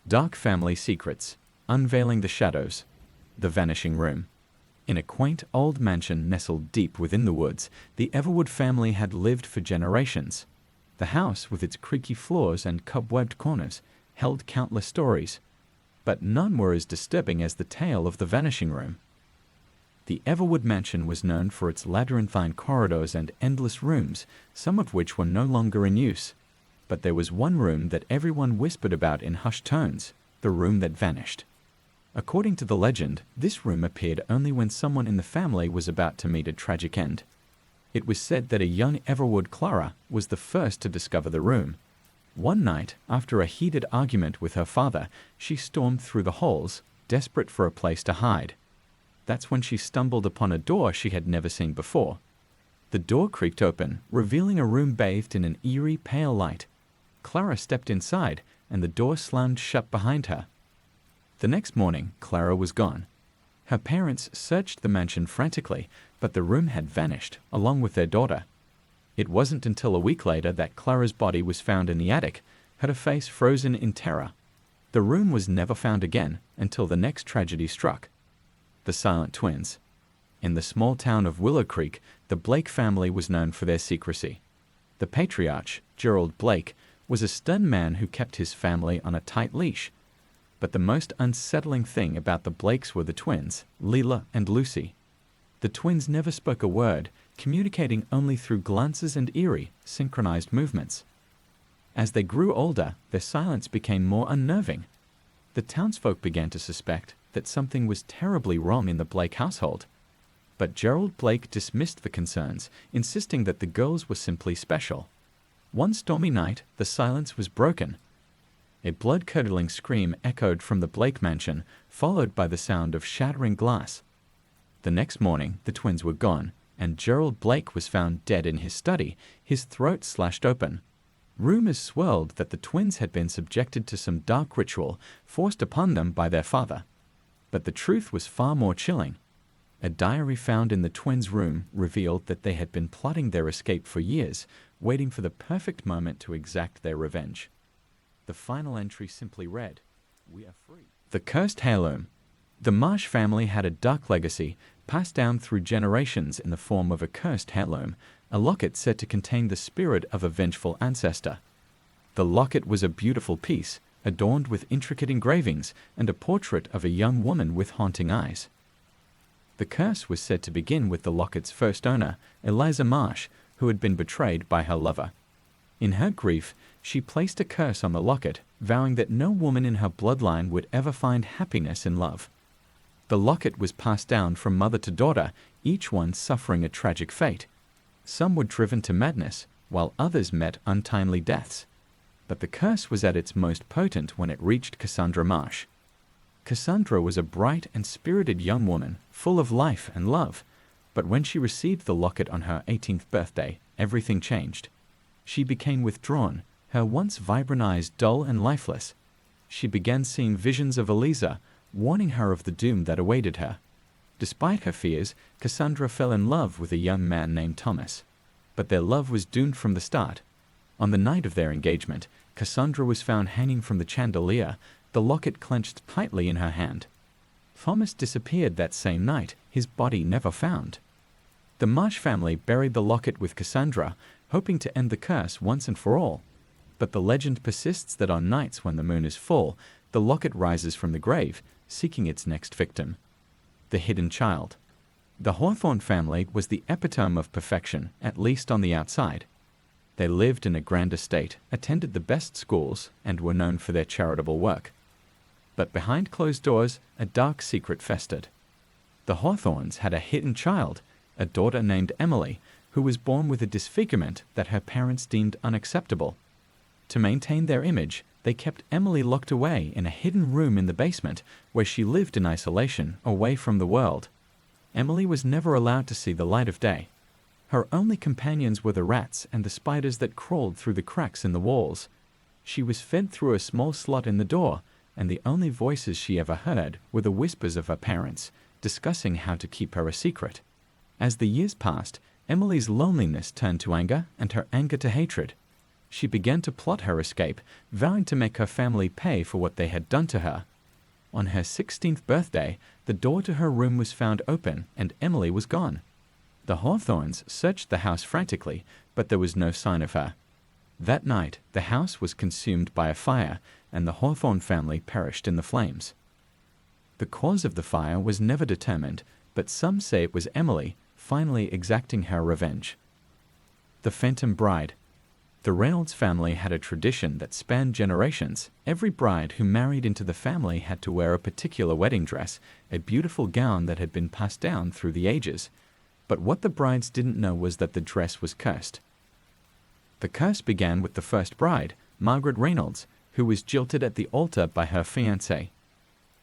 Dark Family Secrets, Unveiling the Shadows, The Vanishing Room. In a quaint old mansion nestled deep within the woods, the Everwood family had lived for generations. The house, with its creaky floors and cobwebbed corners, held countless stories, but none were as disturbing as the tale of the Vanishing Room. The Everwood mansion was known for its labyrinthine corridors and endless rooms, some of which were no longer in use. But there was one room that everyone whispered about in hushed tones, the room that vanished. According to the legend, this room appeared only when someone in the family was about to meet a tragic end. It was said that a young Everwood Clara was the first to discover the room. One night, after a heated argument with her father, she stormed through the halls, desperate for a place to hide. That's when she stumbled upon a door she had never seen before. The door creaked open, revealing a room bathed in an eerie, pale light. Clara stepped inside, and the door slammed shut behind her. The next morning, Clara was gone. Her parents searched the mansion frantically, but the room had vanished, along with their daughter. It wasn't until a week later that Clara's body was found in the attic, her face frozen in terror. The room was never found again until the next tragedy struck. The Silent Twins. In the small town of Willow Creek, the Blake family was known for their secrecy. The patriarch, Gerald Blake, was a stern man who kept his family on a tight leash. But the most unsettling thing about the Blakes were the twins, Leela and Lucy. The twins never spoke a word, communicating only through glances and eerie, synchronized movements. As they grew older, their silence became more unnerving. The townsfolk began to suspect that something was terribly wrong in the Blake household. But Gerald Blake dismissed the concerns, insisting that the girls were simply special. One stormy night, the silence was broken. A blood-curdling scream echoed from the Blake mansion, followed by the sound of shattering glass. The next morning, the twins were gone, and Gerald Blake was found dead in his study, his throat slashed open. Rumors swirled that the twins had been subjected to some dark ritual forced upon them by their father. But the truth was far more chilling. A diary found in the twins' room revealed that they had been plotting their escape for years, waiting for the perfect moment to exact their revenge. The final entry simply read, "We are free." The Cursed Heirloom. The Marsh family had a dark legacy, passed down through generations in the form of a cursed heirloom, a locket said to contain the spirit of a vengeful ancestor. The locket was a beautiful piece, adorned with intricate engravings and a portrait of a young woman with haunting eyes. The curse was said to begin with the locket's first owner, Eliza Marsh, who had been betrayed by her lover. In her grief, she placed a curse on the locket, vowing that no woman in her bloodline would ever find happiness in love. The locket was passed down from mother to daughter, each one suffering a tragic fate. Some were driven to madness, while others met untimely deaths. But the curse was at its most potent when it reached Cassandra Marsh. Cassandra was a bright and spirited young woman, full of life and love. But when she received the locket on her 18th birthday, everything changed. She became withdrawn, her once vibrant eyes dull and lifeless. She began seeing visions of Eliza, warning her of the doom that awaited her. Despite her fears, Cassandra fell in love with a young man named Thomas. But their love was doomed from the start. On the night of their engagement, Cassandra was found hanging from the chandelier, the locket clenched tightly in her hand. Thomas disappeared that same night, his body never found. The Marsh family buried the locket with Cassandra, hoping to end the curse once and for all. But the legend persists that on nights when the moon is full, the locket rises from the grave, seeking its next victim. The Hidden Child. The Hawthorne family was the epitome of perfection, at least on the outside. They lived in a grand estate, attended the best schools, and were known for their charitable work. But behind closed doors, a dark secret festered. The Hawthornes had a hidden child, a daughter named Emily, who was born with a disfigurement that her parents deemed unacceptable. To maintain their image, they kept Emily locked away in a hidden room in the basement where she lived in isolation, away from the world. Emily was never allowed to see the light of day. Her only companions were the rats and the spiders that crawled through the cracks in the walls. She was fed through a small slot in the door, and the only voices she ever heard were the whispers of her parents, discussing how to keep her a secret. As the years passed, Emily's loneliness turned to anger and her anger to hatred. she began to plot her escape, vowing to make her family pay for what they had done to her. On her 16th birthday, the door to her room was found open and Emily was gone. The Hawthorns searched the house frantically, but there was no sign of her. That night, the house was consumed by a fire, and the Hawthorn family perished in the flames. The cause of the fire was never determined, but some say it was Emily, finally exacting her revenge. The Phantom Bride. The Reynolds family had a tradition that spanned generations. Every bride who married into the family had to wear a particular wedding dress, a beautiful gown that had been passed down through the ages. But what the brides didn't know was that the dress was cursed. The curse began with the first bride, Margaret Reynolds, who was jilted at the altar by her fiancé.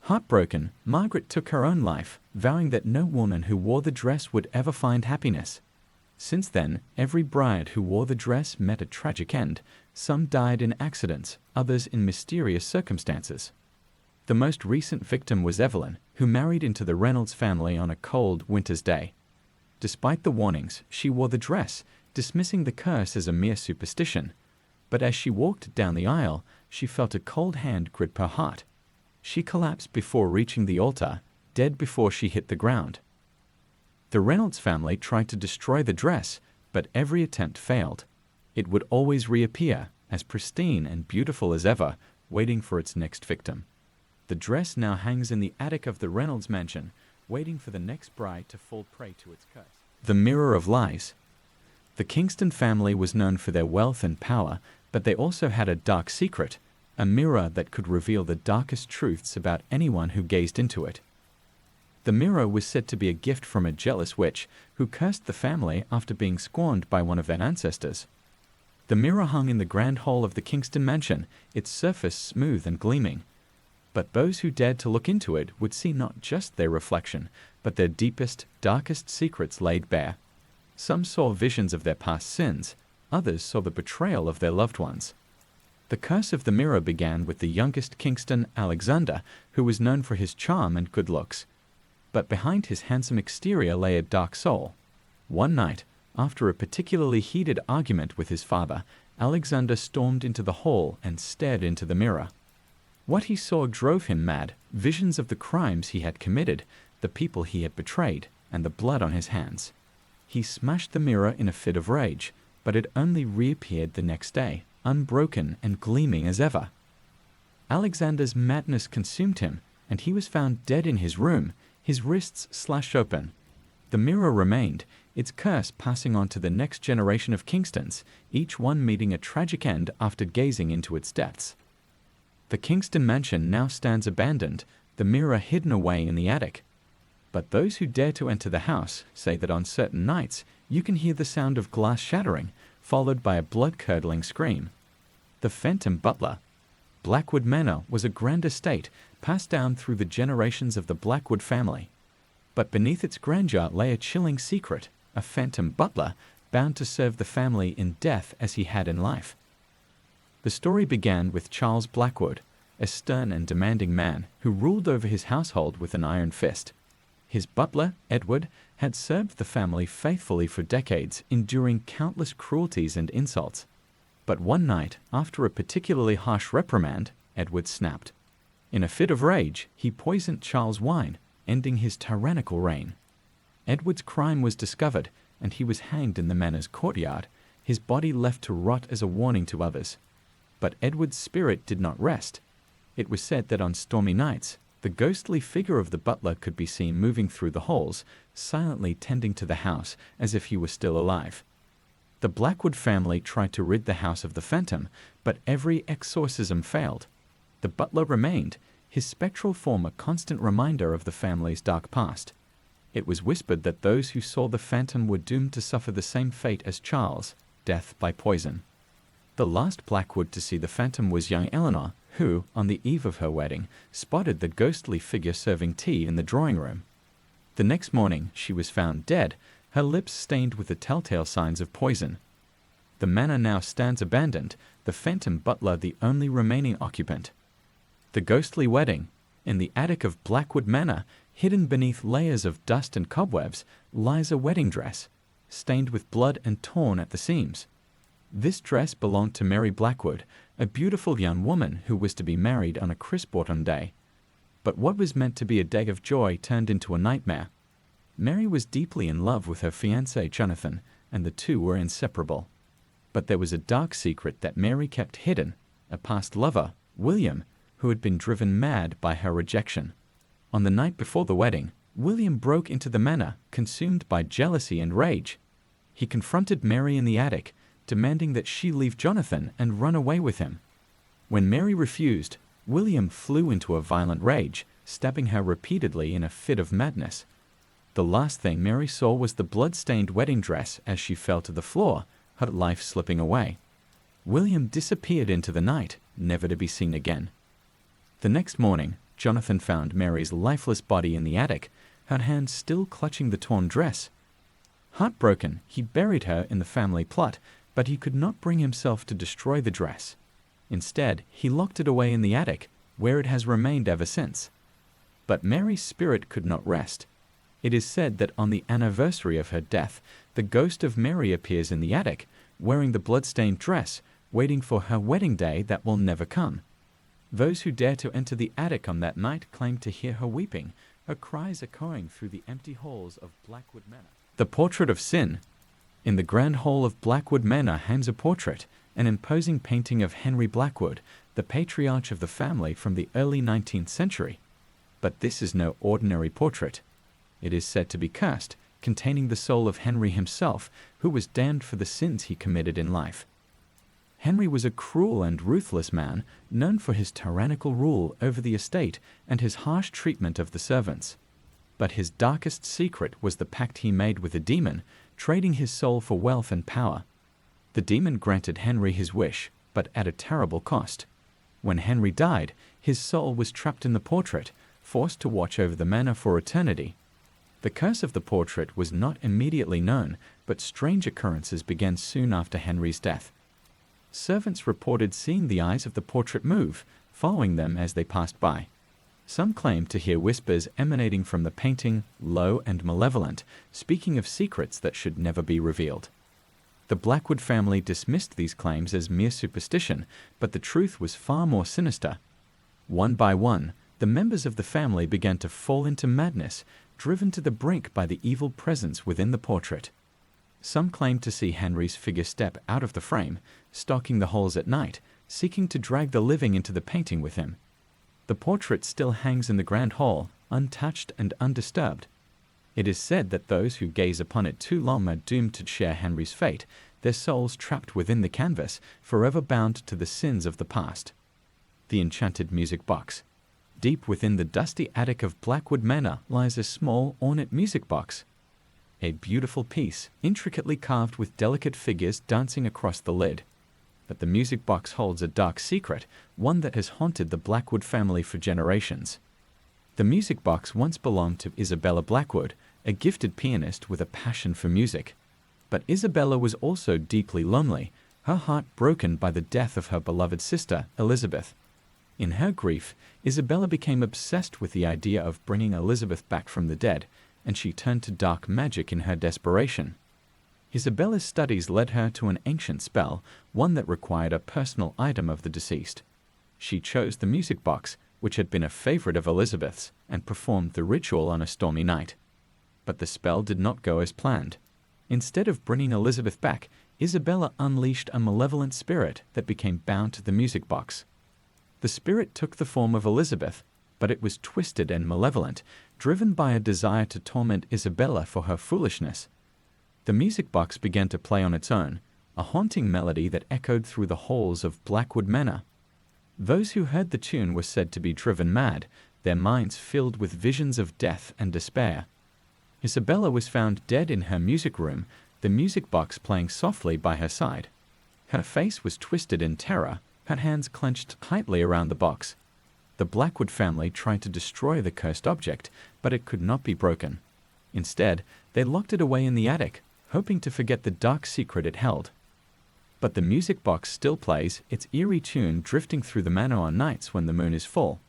Heartbroken, Margaret took her own life, vowing that no woman who wore the dress would ever find happiness. Since then, every bride who wore the dress met a tragic end. Some died in accidents, others in mysterious circumstances. The most recent victim was Evelyn, who married into the Reynolds family on a cold winter's day. Despite the warnings, she wore the dress, dismissing the curse as a mere superstition. But as she walked down the aisle, she felt a cold hand grip her heart. She collapsed before reaching the altar, dead before she hit the ground. The Reynolds family tried to destroy the dress, but every attempt failed. It would always reappear, as pristine and beautiful as ever, waiting for its next victim. The dress now hangs in the attic of the Reynolds mansion, waiting for the next bride to fall prey to its curse. The Mirror of Lies. The Kingston family was known for their wealth and power, but they also had a dark secret, a mirror that could reveal the darkest truths about anyone who gazed into it. The mirror was said to be a gift from a jealous witch who cursed the family after being scorned by one of their ancestors. The mirror hung in the grand hall of the Kingston mansion, its surface smooth and gleaming. But those who dared to look into it would see not just their reflection, but their deepest, darkest secrets laid bare. Some saw visions of their past sins, others saw the betrayal of their loved ones. The curse of the mirror began with the youngest Kingston, Alexander, who was known for his charm and good looks. But behind his handsome exterior lay a dark soul. One night, after a particularly heated argument with his father, Alexander stormed into the hall and stared into the mirror. What he saw drove him mad, visions of the crimes he had committed, the people he had betrayed, and the blood on his hands. He smashed the mirror in a fit of rage, but it only reappeared the next day, unbroken and gleaming as ever. Alexander's madness consumed him, and he was found dead in his room, his wrists slashed open. The mirror remained, its curse passing on to the next generation of Kingstons, each one meeting a tragic end after gazing into its depths. The Kingston mansion now stands abandoned, the mirror hidden away in the attic. But those who dare to enter the house say that on certain nights you can hear the sound of glass shattering, followed by a blood-curdling scream. The Phantom Butler. Blackwood Manor was a grand estate passed down through the generations of the Blackwood family. But beneath its grandeur lay a chilling secret, a phantom butler bound to serve the family in death as he had in life. The story began with Charles Blackwood, a stern and demanding man who ruled over his household with an iron fist. His butler, Edward, had served the family faithfully for decades, enduring countless cruelties and insults. But one night, after a particularly harsh reprimand, Edward snapped. In a fit of rage, he poisoned Charles' wine, ending his tyrannical reign. Edward's crime was discovered, and he was hanged in the manor's courtyard, his body left to rot as a warning to others. But Edward's spirit did not rest. It was said that on stormy nights, the ghostly figure of the butler could be seen moving through the halls, silently tending to the house as if he were still alive. The Blackwood family tried to rid the house of the phantom, but every exorcism failed. The butler remained, his spectral form a constant reminder of the family's dark past. It was whispered that those who saw the phantom were doomed to suffer the same fate as Charles, death by poison. The last Blackwood to see the phantom was young Eleanor, who, on the eve of her wedding, spotted the ghostly figure serving tea in the drawing room. The next morning, she was found dead, her lips stained with the telltale signs of poison. The manor now stands abandoned, the phantom butler the only remaining occupant. The ghostly wedding. In the attic of Blackwood Manor, hidden beneath layers of dust and cobwebs, lies a wedding dress, stained with blood and torn at the seams. This dress belonged to Mary Blackwood, a beautiful young woman who was to be married on a crisp autumn day. But what was meant to be a day of joy turned into a nightmare. Mary was deeply in love with her fiancé Jonathan, and the two were inseparable. But there was a dark secret that Mary kept hidden, a past lover, William, who had been driven mad by her rejection. On the night before the wedding, William broke into the manor, consumed by jealousy and rage. He confronted Mary in the attic, demanding that she leave Jonathan and run away with him. When Mary refused, William flew into a violent rage, stabbing her repeatedly in a fit of madness. The last thing Mary saw was the blood-stained wedding dress as she fell to the floor, her life slipping away. William disappeared into the night, never to be seen again. The next morning, Jonathan found Mary's lifeless body in the attic, her hands still clutching the torn dress. Heartbroken, he buried her in the family plot, but he could not bring himself to destroy the dress. Instead, he locked it away in the attic, where it has remained ever since. But Mary's spirit could not rest. It is said that on the anniversary of her death, the ghost of Mary appears in the attic, wearing the blood-stained dress, waiting for her wedding day that will never come. Those who dare to enter the attic on that night claim to hear her weeping, her cries echoing through the empty halls of Blackwood Manor. The Portrait of Sin. In the grand hall of Blackwood Manor hangs a portrait, an imposing painting of Henry Blackwood, the patriarch of the family from the early 19th century. But this is no ordinary portrait. It is said to be cursed, containing the soul of Henry himself, who was damned for the sins he committed in life. Henry was a cruel and ruthless man, known for his tyrannical rule over the estate and his harsh treatment of the servants. But his darkest secret was the pact he made with a demon, trading his soul for wealth and power. The demon granted Henry his wish, but at a terrible cost. When Henry died, his soul was trapped in the portrait, forced to watch over the manor for eternity. The curse of the portrait was not immediately known, but strange occurrences began soon after Henry's death. Servants reported seeing the eyes of the portrait move, following them as they passed by. Some claimed to hear whispers emanating from the painting, low and malevolent, speaking of secrets that should never be revealed. The Blackwood family dismissed these claims as mere superstition, but the truth was far more sinister. One by one, the members of the family began to fall into madness, driven to the brink by the evil presence within the portrait. Some claimed to see Henry's figure step out of the frame, stalking the halls at night, seeking to drag the living into the painting with him. The portrait still hangs in the grand hall, untouched and undisturbed. It is said that those who gaze upon it too long are doomed to share Henry's fate, their souls trapped within the canvas, forever bound to the sins of the past. The enchanted music box. Deep within the dusty attic of Blackwood Manor lies a small, ornate music box. A beautiful piece, intricately carved with delicate figures dancing across the lid. But the music box holds a dark secret, one that has haunted the Blackwood family for generations. The music box once belonged to Isabella Blackwood, a gifted pianist with a passion for music. But Isabella was also deeply lonely, her heart broken by the death of her beloved sister, Elizabeth. In her grief, Isabella became obsessed with the idea of bringing Elizabeth back from the dead, and she turned to dark magic in her desperation. Isabella's studies led her to an ancient spell, one that required a personal item of the deceased. She chose the music box, which had been a favorite of Elizabeth's, and performed the ritual on a stormy night. But the spell did not go as planned. Instead of bringing Elizabeth back, Isabella unleashed a malevolent spirit that became bound to the music box. The spirit took the form of Elizabeth, but it was twisted and malevolent, driven by a desire to torment Isabella for her foolishness. The music box began to play on its own, a haunting melody that echoed through the halls of Blackwood Manor. Those who heard the tune were said to be driven mad, their minds filled with visions of death and despair. Isabella was found dead in her music room, the music box playing softly by her side. Her face was twisted in terror, her hands clenched tightly around the box. The Blackwood family tried to destroy the cursed object, but it could not be broken. Instead, they locked it away in the attic, hoping to forget the dark secret it held. But the music box still plays, its eerie tune drifting through the manor on nights when the moon is full.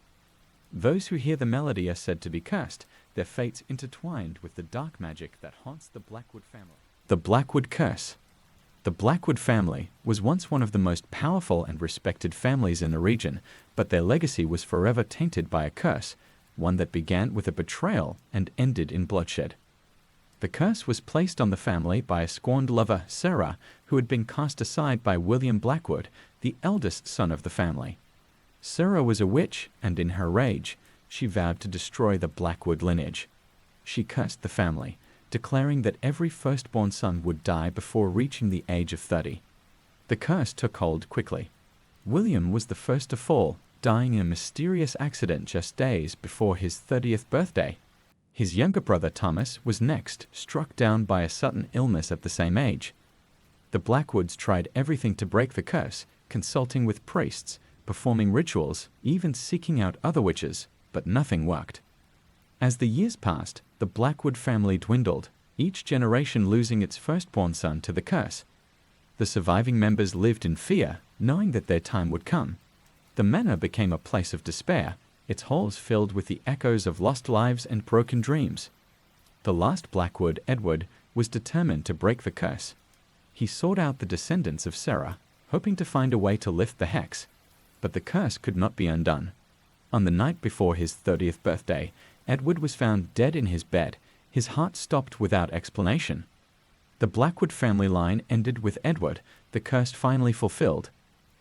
Those who hear the melody are said to be cursed, their fates intertwined with the dark magic that haunts the Blackwood family. The Blackwood Curse. The Blackwood family was once one of the most powerful and respected families in the region, but their legacy was forever tainted by a curse, one that began with a betrayal and ended in bloodshed. The curse was placed on the family by a scorned lover, Sarah, who had been cast aside by William Blackwood, the eldest son of the family. Sarah was a witch, and in her rage, she vowed to destroy the Blackwood lineage. She cursed the family, declaring that every firstborn son would die before reaching the age of 30. The curse took hold quickly. William was the first to fall, dying in a mysterious accident just days before his 30th birthday. His younger brother Thomas was next, struck down by a sudden illness at the same age. The Blackwoods tried everything to break the curse, consulting with priests, performing rituals, even seeking out other witches, but nothing worked. As the years passed, the Blackwood family dwindled, each generation losing its firstborn son to the curse. The surviving members lived in fear, knowing that their time would come. The manor became a place of despair, its halls filled with the echoes of lost lives and broken dreams. The last Blackwood, Edward, was determined to break the curse. He sought out the descendants of Sarah, hoping to find a way to lift the hex, but the curse could not be undone. On the night before his 30th birthday, Edward was found dead in his bed, his heart stopped without explanation. The Blackwood family line ended with Edward, the curse finally fulfilled.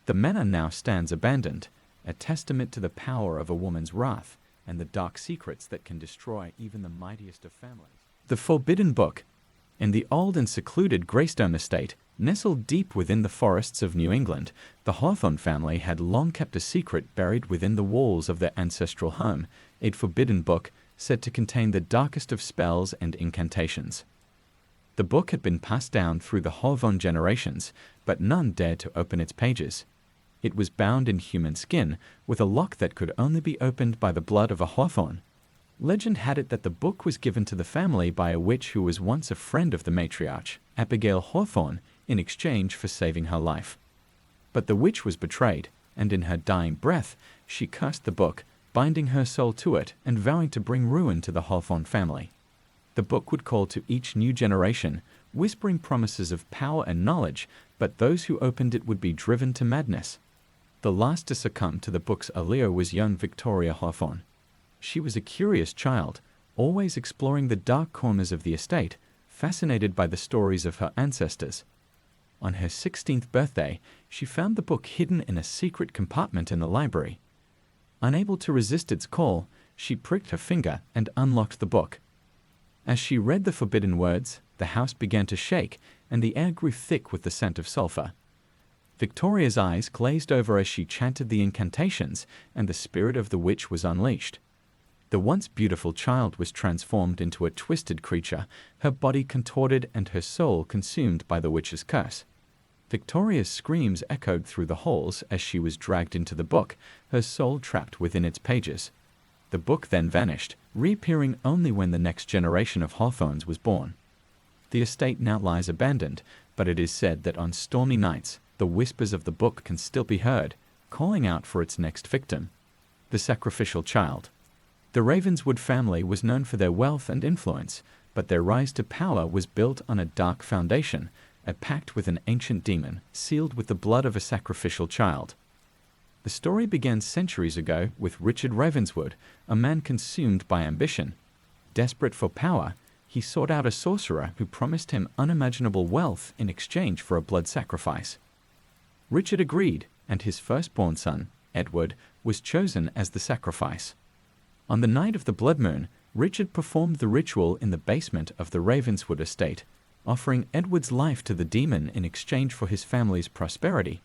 The manor now stands abandoned, a testament to the power of a woman's wrath and the dark secrets that can destroy even the mightiest of families. The Forbidden Book. In the old and secluded Greystone estate, nestled deep within the forests of New England, the Hawthorne family had long kept a secret buried within the walls of their ancestral home, a forbidden book said to contain the darkest of spells and incantations. The book had been passed down through the Hawthorne generations, but none dared to open its pages. It was bound in human skin, with a lock that could only be opened by the blood of a Hawthorne. Legend had it that the book was given to the family by a witch who was once a friend of the matriarch, Abigail Hawthorne, in exchange for saving her life. But the witch was betrayed, and in her dying breath, she cursed the book, binding her soul to it and vowing to bring ruin to the Hawthorne family. The book would call to each new generation, whispering promises of power and knowledge, but those who opened it would be driven to madness. The last to succumb to the book's allure was young Victoria Hawthorne. She was a curious child, always exploring the dark corners of the estate, fascinated by the stories of her ancestors. On her 16th birthday, she found the book hidden in a secret compartment in the library. Unable to resist its call, she pricked her finger and unlocked the book. As she read the forbidden words, the house began to shake, and the air grew thick with the scent of sulfur. Victoria's eyes glazed over as she chanted the incantations, and the spirit of the witch was unleashed. The once beautiful child was transformed into a twisted creature, her body contorted and her soul consumed by the witch's curse. Victoria's screams echoed through the halls as she was dragged into the book, her soul trapped within its pages. The book then vanished, reappearing only when the next generation of Hawthornes was born. The estate now lies abandoned, but it is said that on stormy nights, the whispers of the book can still be heard, calling out for its next victim, the sacrificial child. The Ravenswood family was known for their wealth and influence, but their rise to power was built on a dark foundation, a pact with an ancient demon, sealed with the blood of a sacrificial child. The story began centuries ago with Richard Ravenswood, a man consumed by ambition. Desperate for power, he sought out a sorcerer who promised him unimaginable wealth in exchange for a blood sacrifice. Richard agreed, and his firstborn son, Edward, was chosen as the sacrifice. On the night of the blood moon, Richard performed the ritual in the basement of the Ravenswood estate, offering Edward's life to the demon in exchange for his family's prosperity.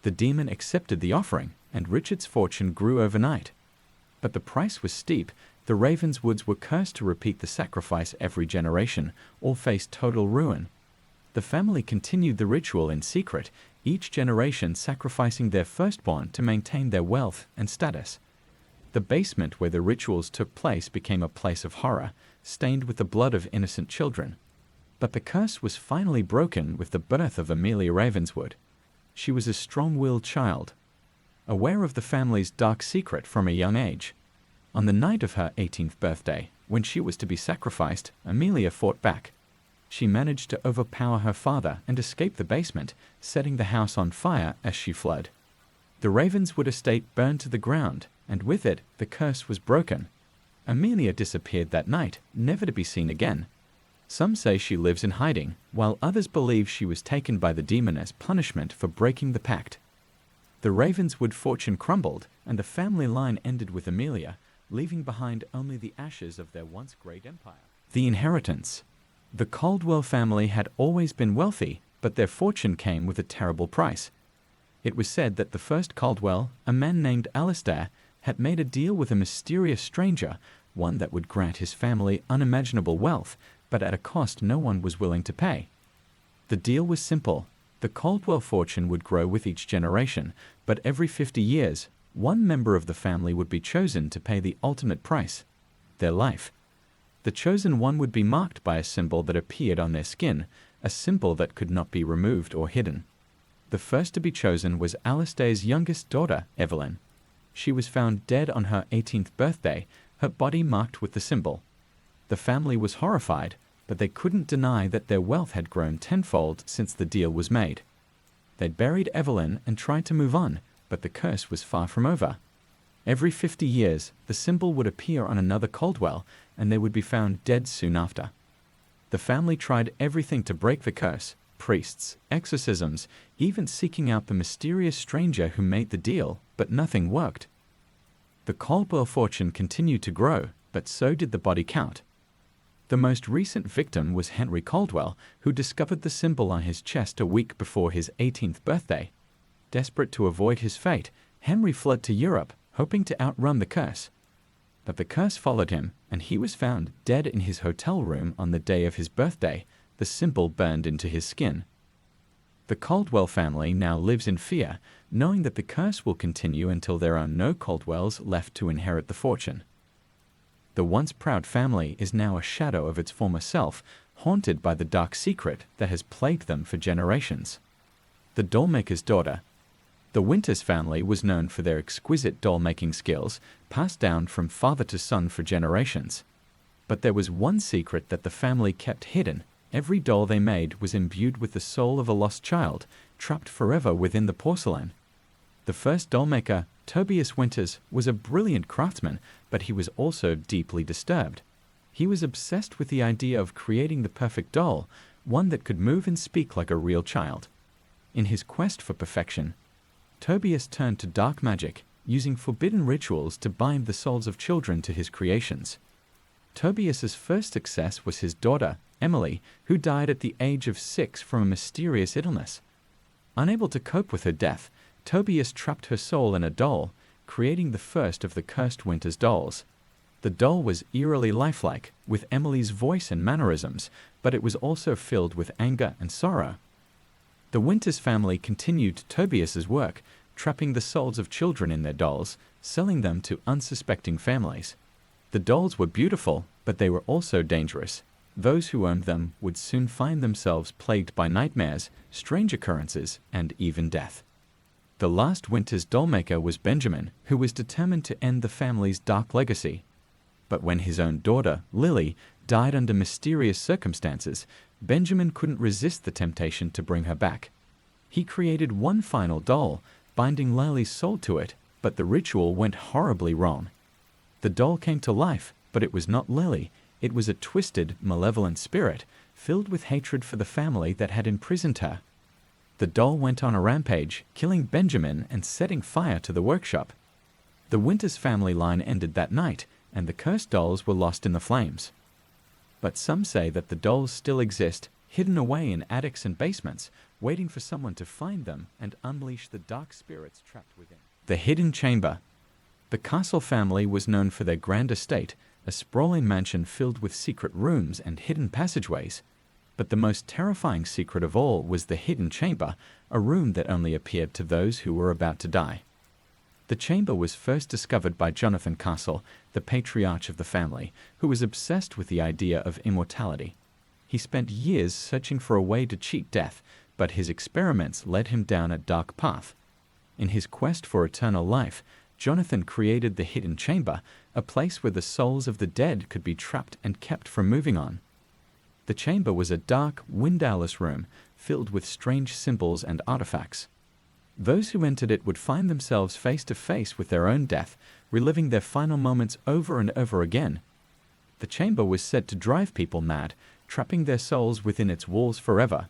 The demon accepted the offering, and Richard's fortune grew overnight. But the price was steep. The Ravenswoods were cursed to repeat the sacrifice every generation, or face total ruin. The family continued the ritual in secret, each generation sacrificing their firstborn to maintain their wealth and status. The basement where the rituals took place became a place of horror, stained with the blood of innocent children. But the curse was finally broken with the birth of Amelia Ravenswood. She was a strong-willed child, aware of the family's dark secret from a young age. On the night of her 18th birthday, when she was to be sacrificed, Amelia fought back. she managed to overpower her father and escape the basement, setting the house on fire as she fled. The Ravenswood estate burned to the ground, and with it, the curse was broken. Amelia disappeared that night, never to be seen again. Some say she lives in hiding, while others believe she was taken by the demon as punishment for breaking the pact. The Ravenswood fortune crumbled, and the family line ended with Amelia, leaving behind only the ashes of their once great empire. The inheritance. The Caldwell family had always been wealthy, but their fortune came with a terrible price. It was said that the first Caldwell, a man named Alistair, had made a deal with a mysterious stranger, one that would grant his family unimaginable wealth, but at a cost no one was willing to pay. The deal was simple. The Caldwell fortune would grow with each generation, but every 50 years, one member of the family would be chosen to pay the ultimate price, their life. The chosen one would be marked by a symbol that appeared on their skin, a symbol that could not be removed or hidden. The first to be chosen was Alistair's youngest daughter, Evelyn. She was found dead on her 18th birthday, her body marked with the symbol. The family was horrified, but they couldn't deny that their wealth had grown tenfold since the deal was made. They'd buried Evelyn and tried to move on, but the curse was far from over. Every 50 years, the symbol would appear on another Caldwell, and they would be found dead soon after. The family tried everything to break the curse: priests, exorcisms, even seeking out the mysterious stranger who made the deal, but nothing worked. The Caldwell fortune continued to grow, but so did the body count. The most recent victim was Henry Caldwell, who discovered the symbol on his chest a week before his 18th birthday. Desperate to avoid his fate, Henry fled to Europe, hoping to outrun the curse. But the curse followed him, and he was found dead in his hotel room on the day of his birthday, the symbol burned into his skin. The Caldwell family now lives in fear, knowing that the curse will continue until there are no Caldwells left to inherit the fortune. The once proud family is now a shadow of its former self, haunted by the dark secret that has plagued them for generations. The dollmaker's daughter. The Winters family was known for their exquisite doll-making skills, passed down from father to son for generations. But there was one secret that the family kept hidden. Every doll they made was imbued with the soul of a lost child, trapped forever within the porcelain. The first dollmaker, Tobias Winters, was a brilliant craftsman, but he was also deeply disturbed. He was obsessed with the idea of creating the perfect doll, one that could move and speak like a real child. In his quest for perfection, Tobias turned to dark magic, using forbidden rituals to bind the souls of children to his creations. Tobias's first success was his daughter, Emily, who died at the age of 6 from a mysterious illness. Unable to cope with her death, Tobias trapped her soul in a doll, creating the first of the cursed Winters dolls. The doll was eerily lifelike, with Emily's voice and mannerisms, but it was also filled with anger and sorrow. The Winters family continued Tobias's work, trapping the souls of children in their dolls, selling them to unsuspecting families. The dolls were beautiful, but they were also dangerous. Those who owned them would soon find themselves plagued by nightmares, strange occurrences, and even death. The last Winters dollmaker was Benjamin, who was determined to end the family's dark legacy. But when his own daughter, Lily, died under mysterious circumstances, Benjamin couldn't resist the temptation to bring her back. He created one final doll, binding Lily's soul to it, but the ritual went horribly wrong. The doll came to life, but it was not Lily. It was a twisted, malevolent spirit, filled with hatred for the family that had imprisoned her. The doll went on a rampage, killing Benjamin and setting fire to the workshop. The Winters family line ended that night, and the cursed dolls were lost in the flames. But some say that the dolls still exist, hidden away in attics and basements, waiting for someone to find them and unleash the dark spirits trapped within. The Hidden Chamber. The Castle family was known for their grand estate, a sprawling mansion filled with secret rooms and hidden passageways. But the most terrifying secret of all was the Hidden Chamber, a room that only appeared to those who were about to die. The chamber was first discovered by Jonathan Castle, the patriarch of the family, who was obsessed with the idea of immortality. He spent years searching for a way to cheat death, but his experiments led him down a dark path. In his quest for eternal life, Jonathan created the Hidden Chamber, a place where the souls of the dead could be trapped and kept from moving on. The chamber was a dark, windowless room filled with strange symbols and artifacts. Those who entered it would find themselves face to face with their own death, reliving their final moments over and over again. The chamber was said to drive people mad, trapping their souls within its walls forever.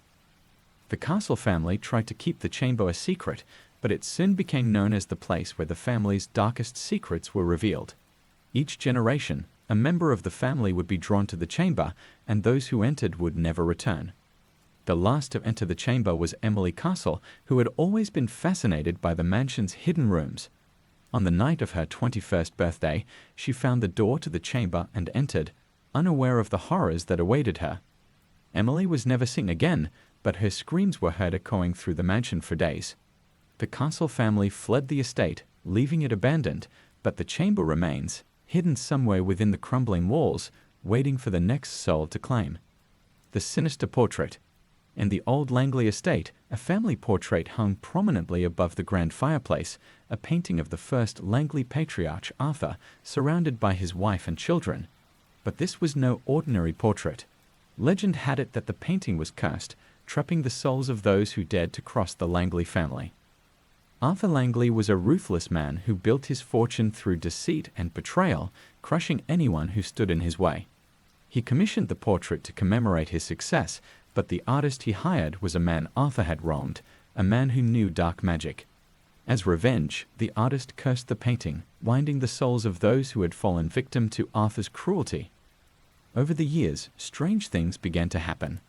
The Castle family tried to keep the chamber a secret, but it soon became known as the place where the family's darkest secrets were revealed. Each generation, a member of the family would be drawn to the chamber, and those who entered would never return. The last to enter the chamber was Emily Castle, who had always been fascinated by the mansion's hidden rooms. On the night of her 21st birthday, she found the door to the chamber and entered, unaware of the horrors that awaited her. Emily was never seen again, but her screams were heard echoing through the mansion for days. The Castle family fled the estate, leaving it abandoned, but the chamber remains, hidden somewhere within the crumbling walls, waiting for the next soul to claim. The Sinister Portrait. In the old Langley estate, a family portrait hung prominently above the grand fireplace, a painting of the first Langley patriarch Arthur, surrounded by his wife and children. But this was no ordinary portrait. Legend had it that the painting was cursed, trapping the souls of those who dared to cross the Langley family. Arthur Langley was a ruthless man who built his fortune through deceit and betrayal, crushing anyone who stood in his way. He commissioned the portrait to commemorate his success, but the artist he hired was a man Arthur had wronged, a man who knew dark magic. As revenge, the artist cursed the painting, winding the souls of those who had fallen victim to Arthur's cruelty. Over the years, strange things began to happen.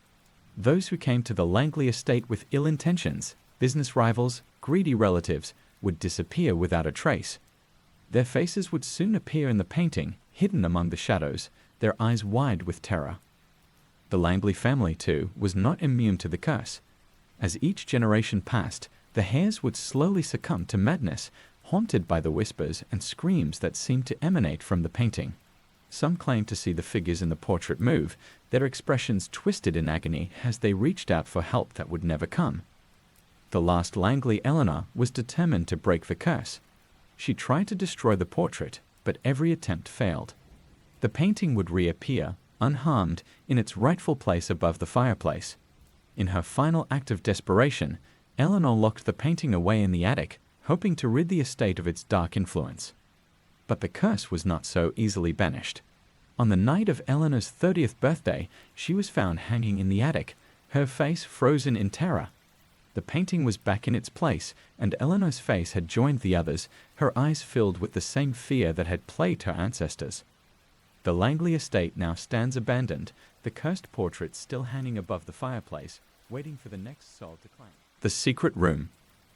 Those who came to the Langley estate with ill intentions, business rivals, greedy relatives, would disappear without a trace. Their faces would soon appear in the painting, hidden among the shadows, their eyes wide with terror. The Langley family, too, was not immune to the curse. As each generation passed, the heirs would slowly succumb to madness, haunted by the whispers and screams that seemed to emanate from the painting. Some claimed to see the figures in the portrait move, their expressions twisted in agony as they reached out for help that would never come. The last Langley, Eleanor, was determined to break the curse. She tried to destroy the portrait, but every attempt failed. The painting would reappear, unharmed, in its rightful place above the fireplace. In her final act of desperation, Eleanor locked the painting away in the attic, hoping to rid the estate of its dark influence. But the curse was not so easily banished. On the night of Eleanor's 30th birthday, she was found hanging in the attic, her face frozen in terror. The painting was back in its place, and Eleanor's face had joined the others, her eyes filled with the same fear that had plagued her ancestors. The Langley estate now stands abandoned, the cursed portrait still hanging above the fireplace, waiting for the next soul to claim. The Secret Room.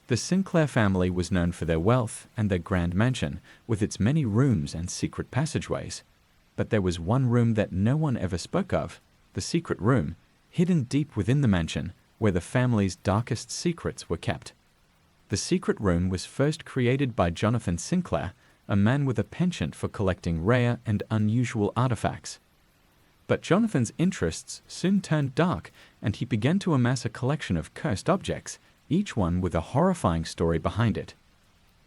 The Sinclair family was known for their wealth and their grand mansion, with its many rooms and secret passageways. But there was one room that no one ever spoke of, the secret room, hidden deep within the mansion, where the family's darkest secrets were kept. The secret room was first created by Jonathan Sinclair, a man with a penchant for collecting rare and unusual artifacts. But Jonathan's interests soon turned dark, and he began to amass a collection of cursed objects, each one with a horrifying story behind it.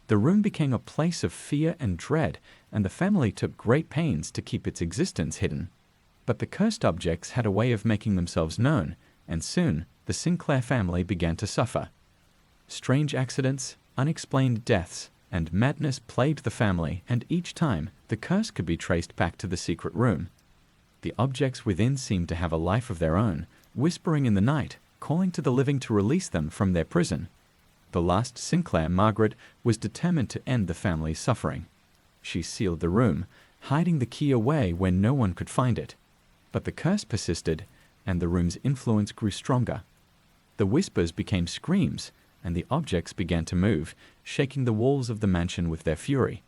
The room became a place of fear and dread, and the family took great pains to keep its existence hidden. But the cursed objects had a way of making themselves known, and soon the Sinclair family began to suffer. Strange accidents, unexplained deaths, and madness plagued the family, and each time the curse could be traced back to the secret room. The objects within seemed to have a life of their own, whispering in the night, calling to the living to release them from their prison. The last Sinclair, Margaret, was determined to end the family's suffering. She sealed the room, hiding the key away where no one could find it. But the curse persisted, and the room's influence grew stronger. The whispers became screams, and the objects began to move, shaking the walls of the mansion with their fury.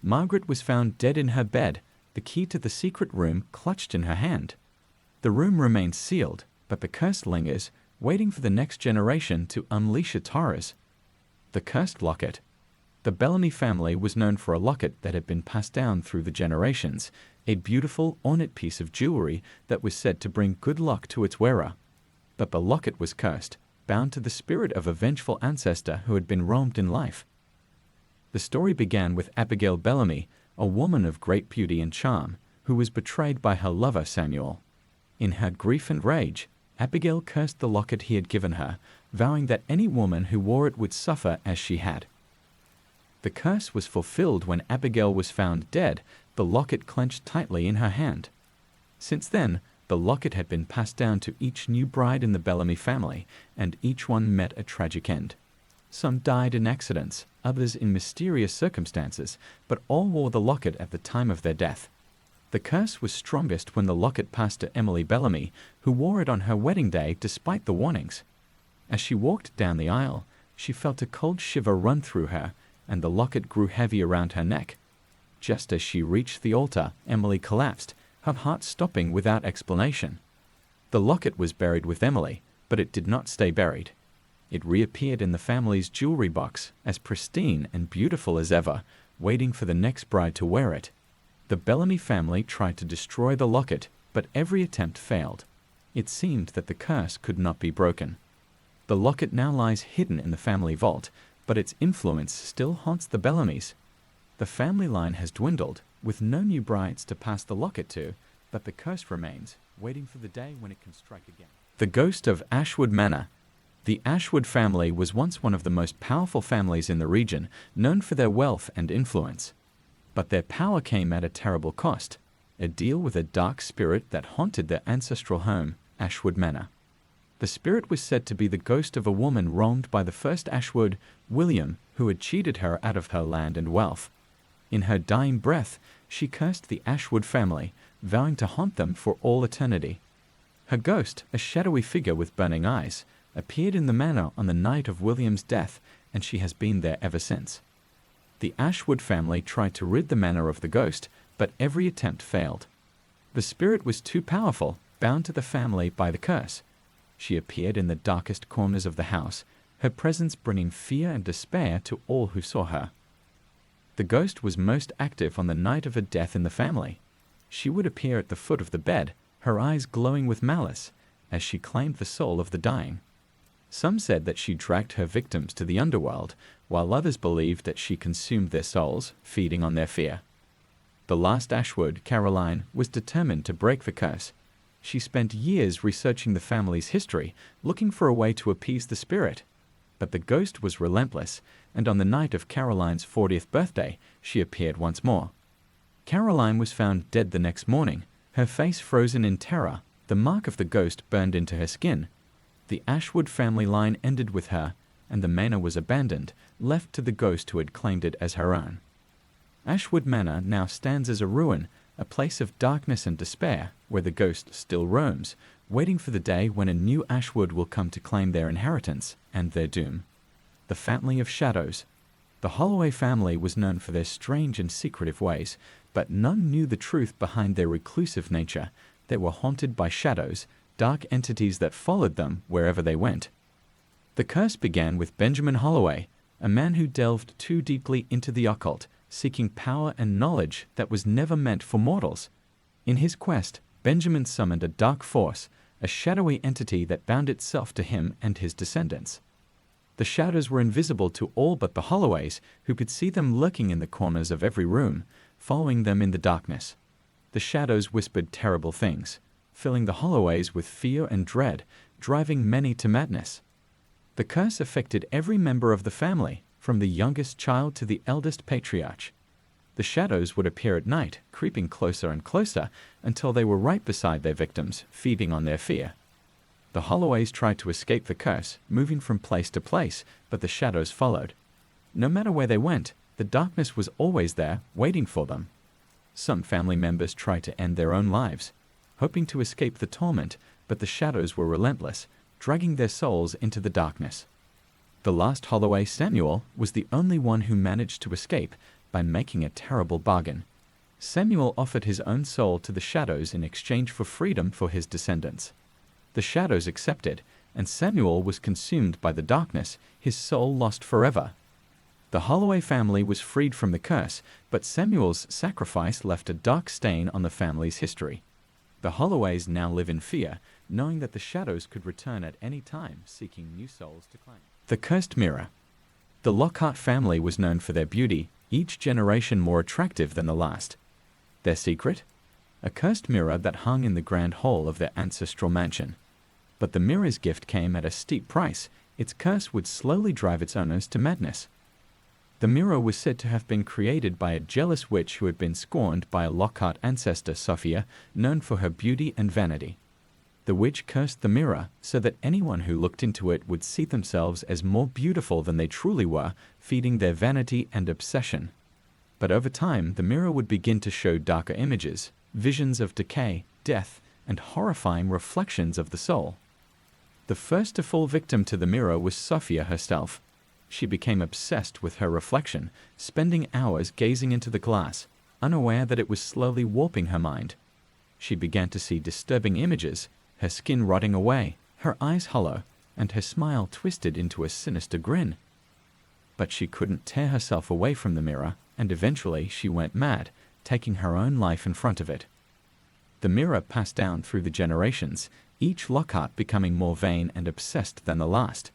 Margaret was found dead in her bed, the key to the secret room clutched in her hand. The room remained sealed, but the curse lingers, waiting for the next generation to unleash its horrors. The cursed locket. The Bellamy family was known for a locket that had been passed down through the generations, a beautiful, ornate piece of jewelry that was said to bring good luck to its wearer. But the locket was cursed, bound to the spirit of a vengeful ancestor who had been wronged in life. The story began with Abigail Bellamy, a woman of great beauty and charm, who was betrayed by her lover Samuel. In her grief and rage, Abigail cursed the locket he had given her, vowing that any woman who wore it would suffer as she had. The curse was fulfilled when Abigail was found dead, the locket clenched tightly in her hand. Since then, the locket had been passed down to each new bride in the Bellamy family, and each one met a tragic end. Some died in accidents, others in mysterious circumstances, but all wore the locket at the time of their death. The curse was strongest when the locket passed to Emily Bellamy, who wore it on her wedding day despite the warnings. As she walked down the aisle, she felt a cold shiver run through her, and the locket grew heavy around her neck. Just as she reached the altar, Emily collapsed, her heart stopping without explanation. The locket was buried with Emily, but it did not stay buried. It reappeared in the family's jewelry box, as pristine and beautiful as ever, waiting for the next bride to wear it. The Bellamy family tried to destroy the locket, but every attempt failed. It seemed that the curse could not be broken. The locket now lies hidden in the family vault, but its influence still haunts the Bellamys. The family line has dwindled, with no new brides to pass the locket to, but the curse remains, waiting for the day when it can strike again. The ghost of Ashwood Manor. The Ashwood family was once one of the most powerful families in the region, known for their wealth and influence. But their power came at a terrible cost, a deal with a dark spirit that haunted their ancestral home, Ashwood Manor. The spirit was said to be the ghost of a woman wronged by the first Ashwood, William, who had cheated her out of her land and wealth. In her dying breath, she cursed the Ashwood family, vowing to haunt them for all eternity. Her ghost, a shadowy figure with burning eyes, appeared in the manor on the night of William's death, and she has been there ever since. The Ashwood family tried to rid the manor of the ghost, but every attempt failed. The spirit was too powerful, bound to the family by the curse. She appeared in the darkest corners of the house, her presence bringing fear and despair to all who saw her. The ghost was most active on the night of her death in the family. She would appear at the foot of the bed, her eyes glowing with malice, as she claimed the soul of the dying. Some said that she dragged her victims to the underworld, while others believed that she consumed their souls, feeding on their fear. The last Ashwood, Caroline, was determined to break the curse. She spent years researching the family's history, looking for a way to appease the spirit. But the ghost was relentless, and on the night of Caroline's 40th birthday, she appeared once more. Caroline was found dead the next morning, her face frozen in terror, the mark of the ghost burned into her skin. The Ashwood family line ended with her, and the manor was abandoned, left to the ghost who had claimed it as her own. Ashwood Manor now stands as a ruin, a place of darkness and despair, where the ghost still roams, waiting for the day when a new Ashwood will come to claim their inheritance and their doom. The Family of Shadows. The Holloway family was known for their strange and secretive ways, but none knew the truth behind their reclusive nature. They were haunted by shadows, dark entities that followed them wherever they went. The curse began with Benjamin Holloway, a man who delved too deeply into the occult, seeking power and knowledge that was never meant for mortals. In his quest, Benjamin summoned a dark force, a shadowy entity that bound itself to him and his descendants. The shadows were invisible to all but the Holloways, who could see them lurking in the corners of every room, following them in the darkness. The shadows whispered terrible things, filling the Holloways with fear and dread, driving many to madness. The curse affected every member of the family, from the youngest child to the eldest patriarch. The shadows would appear at night, creeping closer and closer, until they were right beside their victims, feeding on their fear. The Holloways tried to escape the curse, moving from place to place, but the shadows followed. No matter where they went, the darkness was always there, waiting for them. Some family members tried to end their own lives, hoping to escape the torment, but the shadows were relentless, dragging their souls into the darkness. The last Holloway, Samuel, was the only one who managed to escape by making a terrible bargain. Samuel offered his own soul to the shadows in exchange for freedom for his descendants. The shadows accepted, and Samuel was consumed by the darkness, his soul lost forever. The Holloway family was freed from the curse, but Samuel's sacrifice left a dark stain on the family's history. The Holloways now live in fear, knowing that the shadows could return at any time, seeking new souls to claim. The Cursed Mirror. The Locket family was known for their beauty, each generation more attractive than the last. Their secret? a cursed mirror that hung in the grand hall of their ancestral mansion. But the mirror's gift came at a steep price. Its curse would slowly drive its owners to madness. The mirror was said to have been created by a jealous witch who had been scorned by a Locket ancestor, Sophia, known for her beauty and vanity. The witch cursed the mirror so that anyone who looked into it would see themselves as more beautiful than they truly were, feeding their vanity and obsession. But over time, the mirror would begin to show darker images, visions of decay, death, and horrifying reflections of the soul. The first to fall victim to the mirror was Sophia herself. She became obsessed with her reflection, spending hours gazing into the glass, unaware that it was slowly warping her mind. She began to see disturbing images, her skin rotting away, her eyes hollow, and her smile twisted into a sinister grin. But she couldn't tear herself away from the mirror, and eventually she went mad, taking her own life in front of it. The mirror passed down through the generations, each Locket becoming more vain and obsessed than the last.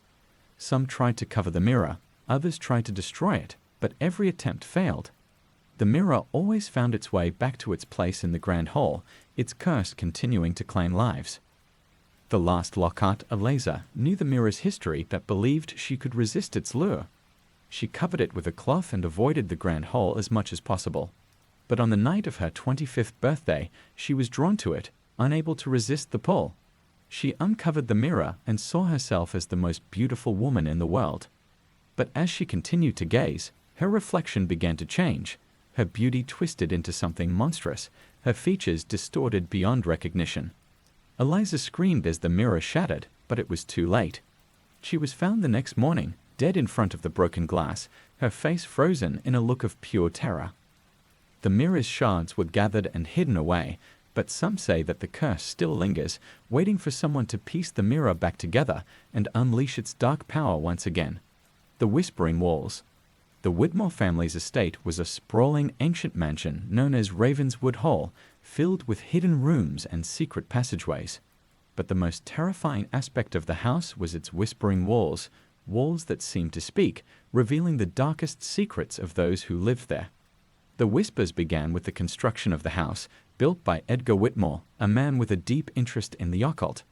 Some tried to cover the mirror, others tried to destroy it, but every attempt failed. The mirror always found its way back to its place in the grand hall, its curse continuing to claim lives. The last Locket, Eliza, knew the mirror's history but believed she could resist its lure. She covered it with a cloth and avoided the grand hall as much as possible. But on the night of her 25th birthday, she was drawn to it, unable to resist the pull. She uncovered the mirror and saw herself as the most beautiful woman in the world. But as she continued to gaze, her reflection began to change. Her beauty twisted into something monstrous, her features distorted beyond recognition. Eliza screamed as the mirror shattered, but it was too late. She was found the next morning, dead in front of the broken glass, her face frozen in a look of pure terror. The mirror's shards were gathered and hidden away, but some say that the curse still lingers, waiting for someone to piece the mirror back together and unleash its dark power once again. The Whispering Walls. The Whitmore family's estate was a sprawling ancient mansion known as Ravenswood Hall, filled with hidden rooms and secret passageways. But the most terrifying aspect of the house was its whispering walls, walls that seemed to speak, revealing the darkest secrets of those who lived there. The whispers began with the construction of the house, built by Edgar Whitmore, a man with a deep interest in the occult.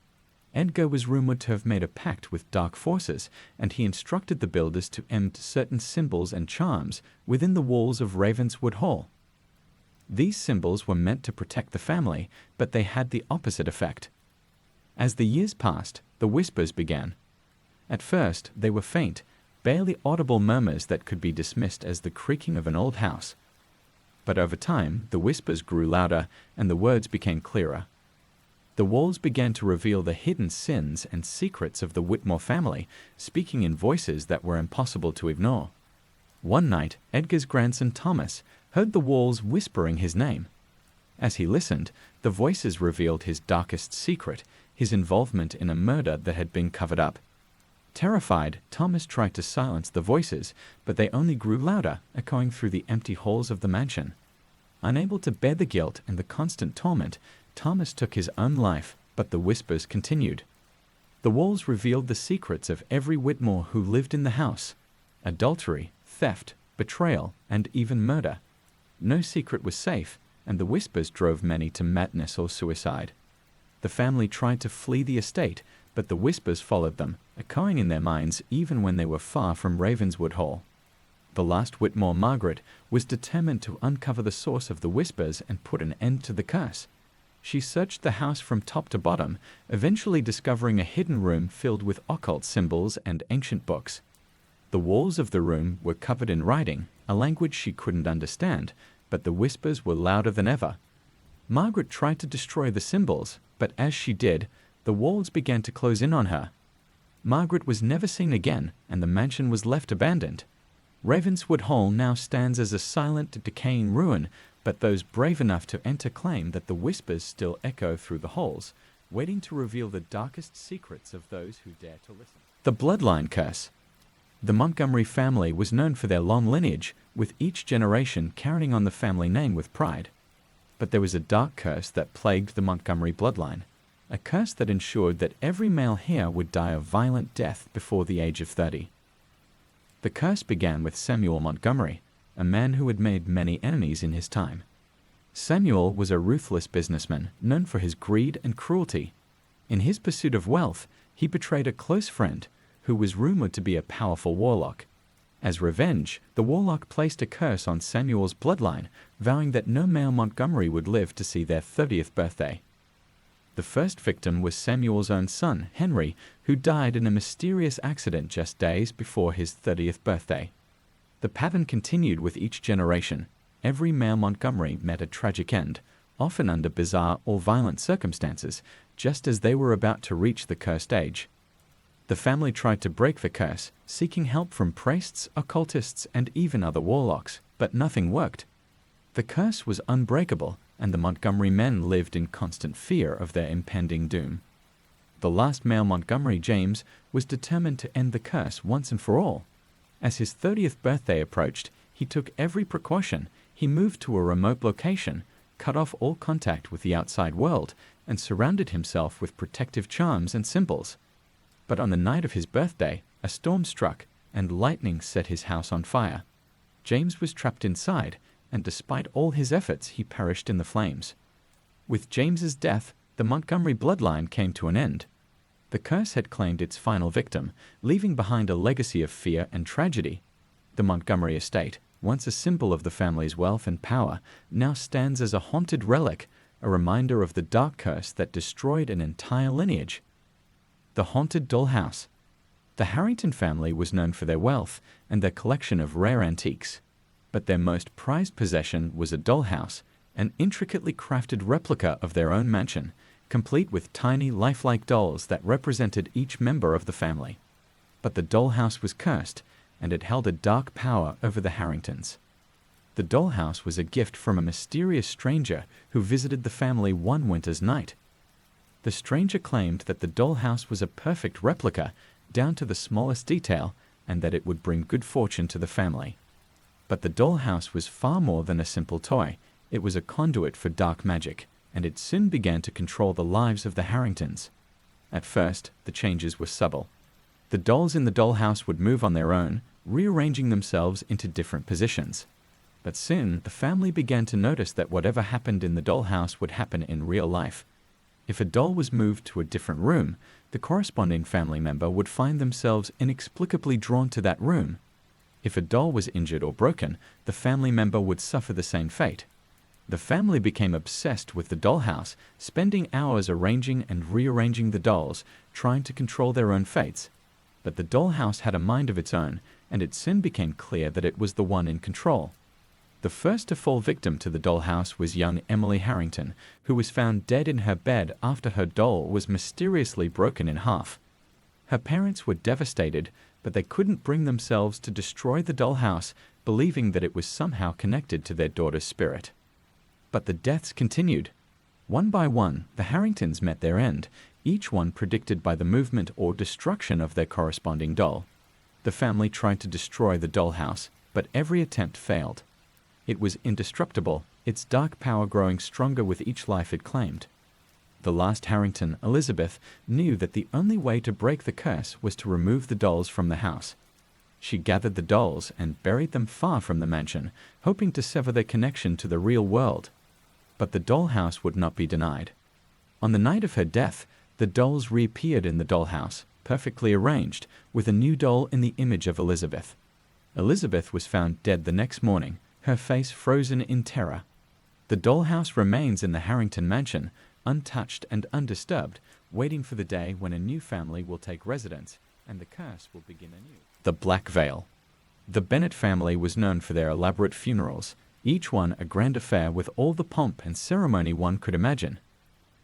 Edgar was rumored to have made a pact with dark forces, and he instructed the builders to embed certain symbols and charms within the walls of Ravenswood Hall. These symbols were meant to protect the family, but they had the opposite effect. As the years passed, the whispers began. At first, they were faint, barely audible murmurs that could be dismissed as the creaking of an old house. But over time, the whispers grew louder, and the words became clearer. The walls began to reveal the hidden sins and secrets of the Whitmore family, speaking in voices that were impossible to ignore. One night, Edgar's grandson Thomas heard the walls whispering his name. As he listened, the voices revealed his darkest secret, his involvement in a murder that had been covered up. Terrified, Thomas tried to silence the voices, but they only grew louder, echoing through the empty halls of the mansion. Unable to bear the guilt and the constant torment, Thomas took his own life, but the whispers continued. The walls revealed the secrets of every Whitmore who lived in the house: adultery, theft, betrayal, and even murder. No secret was safe, and the whispers drove many to madness or suicide. The family tried to flee the estate, but the whispers followed them, echoing in their minds even when they were far from Ravenswood Hall. The last Whitmore, Margaret, was determined to uncover the source of the whispers and put an end to the curse. She searched the house from top to bottom, eventually discovering a hidden room filled with occult symbols and ancient books. The walls of the room were covered in writing, a language she couldn't understand, but the whispers were louder than ever. Margaret tried to destroy the symbols, but as she did, the walls began to close in on her. Margaret was never seen again, and the mansion was left abandoned. Ravenswood Hall now stands as a silent, decaying ruin, but those brave enough to enter claim that the whispers still echo through the halls, waiting to reveal the darkest secrets of those who dare to listen. The Bloodline Curse. The Montgomery family was known for their long lineage, with each generation carrying on the family name with pride. But there was a dark curse that plagued the Montgomery bloodline, a curse that ensured that every male heir would die a violent death before the age of 30. The curse began with Samuel Montgomery, a man who had made many enemies in his time. Samuel was a ruthless businessman known for his greed and cruelty. In his pursuit of wealth, he betrayed a close friend who was rumored to be a powerful warlock. As revenge, the warlock placed a curse on Samuel's bloodline, vowing that no male Montgomery would live to see their 30th birthday. The first victim was Samuel's own son, Henry, who died in a mysterious accident just days before his 30th birthday. The pattern continued with each generation. Every male Montgomery met a tragic end, often under bizarre or violent circumstances, just as they were about to reach the cursed age. The family tried to break the curse, seeking help from priests, occultists, and even other warlocks, but nothing worked. The curse was unbreakable, and the Montgomery men lived in constant fear of their impending doom. The last male Montgomery, James, was determined to end the curse once and for all. As his 30th birthday approached, he took every precaution. He moved to a remote location, cut off all contact with the outside world, and surrounded himself with protective charms and symbols. But on the night of his birthday, a storm struck, and lightning set his house on fire. James was trapped inside, and despite all his efforts, he perished in the flames. With James's death, the Montgomery bloodline came to an end. The curse had claimed its final victim, leaving behind a legacy of fear and tragedy. The Montgomery estate, once a symbol of the family's wealth and power, now stands as a haunted relic, a reminder of the dark curse that destroyed an entire lineage. The Haunted Dollhouse. The Harrington family was known for their wealth and their collection of rare antiques, but their most prized possession was a dollhouse, an intricately crafted replica of their own mansion, complete with tiny, lifelike dolls that represented each member of the family. But the dollhouse was cursed, and it held a dark power over the Harringtons. The dollhouse was a gift from a mysterious stranger who visited the family one winter's night. The stranger claimed that the dollhouse was a perfect replica, down to the smallest detail, and that it would bring good fortune to the family. But the dollhouse was far more than a simple toy. It was a conduit for dark magic, and it soon began to control the lives of the Harringtons. At first, the changes were subtle. The dolls in the dollhouse would move on their own, rearranging themselves into different positions. But soon, the family began to notice that whatever happened in the dollhouse would happen in real life. If a doll was moved to a different room, the corresponding family member would find themselves inexplicably drawn to that room. If a doll was injured or broken, the family member would suffer the same fate. The family became obsessed with the dollhouse, spending hours arranging and rearranging the dolls, trying to control their own fates. But the dollhouse had a mind of its own, and it soon became clear that it was the one in control. The first to fall victim to the dollhouse was young Emily Harrington, who was found dead in her bed after her doll was mysteriously broken in half. Her parents were devastated, but they couldn't bring themselves to destroy the dollhouse, believing that it was somehow connected to their daughter's spirit. But the deaths continued. One by one, the Harringtons met their end, each one predicted by the movement or destruction of their corresponding doll. The family tried to destroy the dollhouse, but every attempt failed. It was indestructible, its dark power growing stronger with each life it claimed. The last Harrington, Elizabeth, knew that the only way to break the curse was to remove the dolls from the house. She gathered the dolls and buried them far from the mansion, hoping to sever their connection to the real world. But the dollhouse would not be denied. On the night of her death, the dolls reappeared in the dollhouse, perfectly arranged, with a new doll in the image of Elizabeth. Elizabeth was found dead the next morning, her face frozen in terror. The dollhouse remains in the Harrington mansion, untouched and undisturbed, waiting for the day when a new family will take residence, and the curse will begin anew. The Black Veil. The Bennet family was known for their elaborate funerals, each one a grand affair with all the pomp and ceremony one could imagine.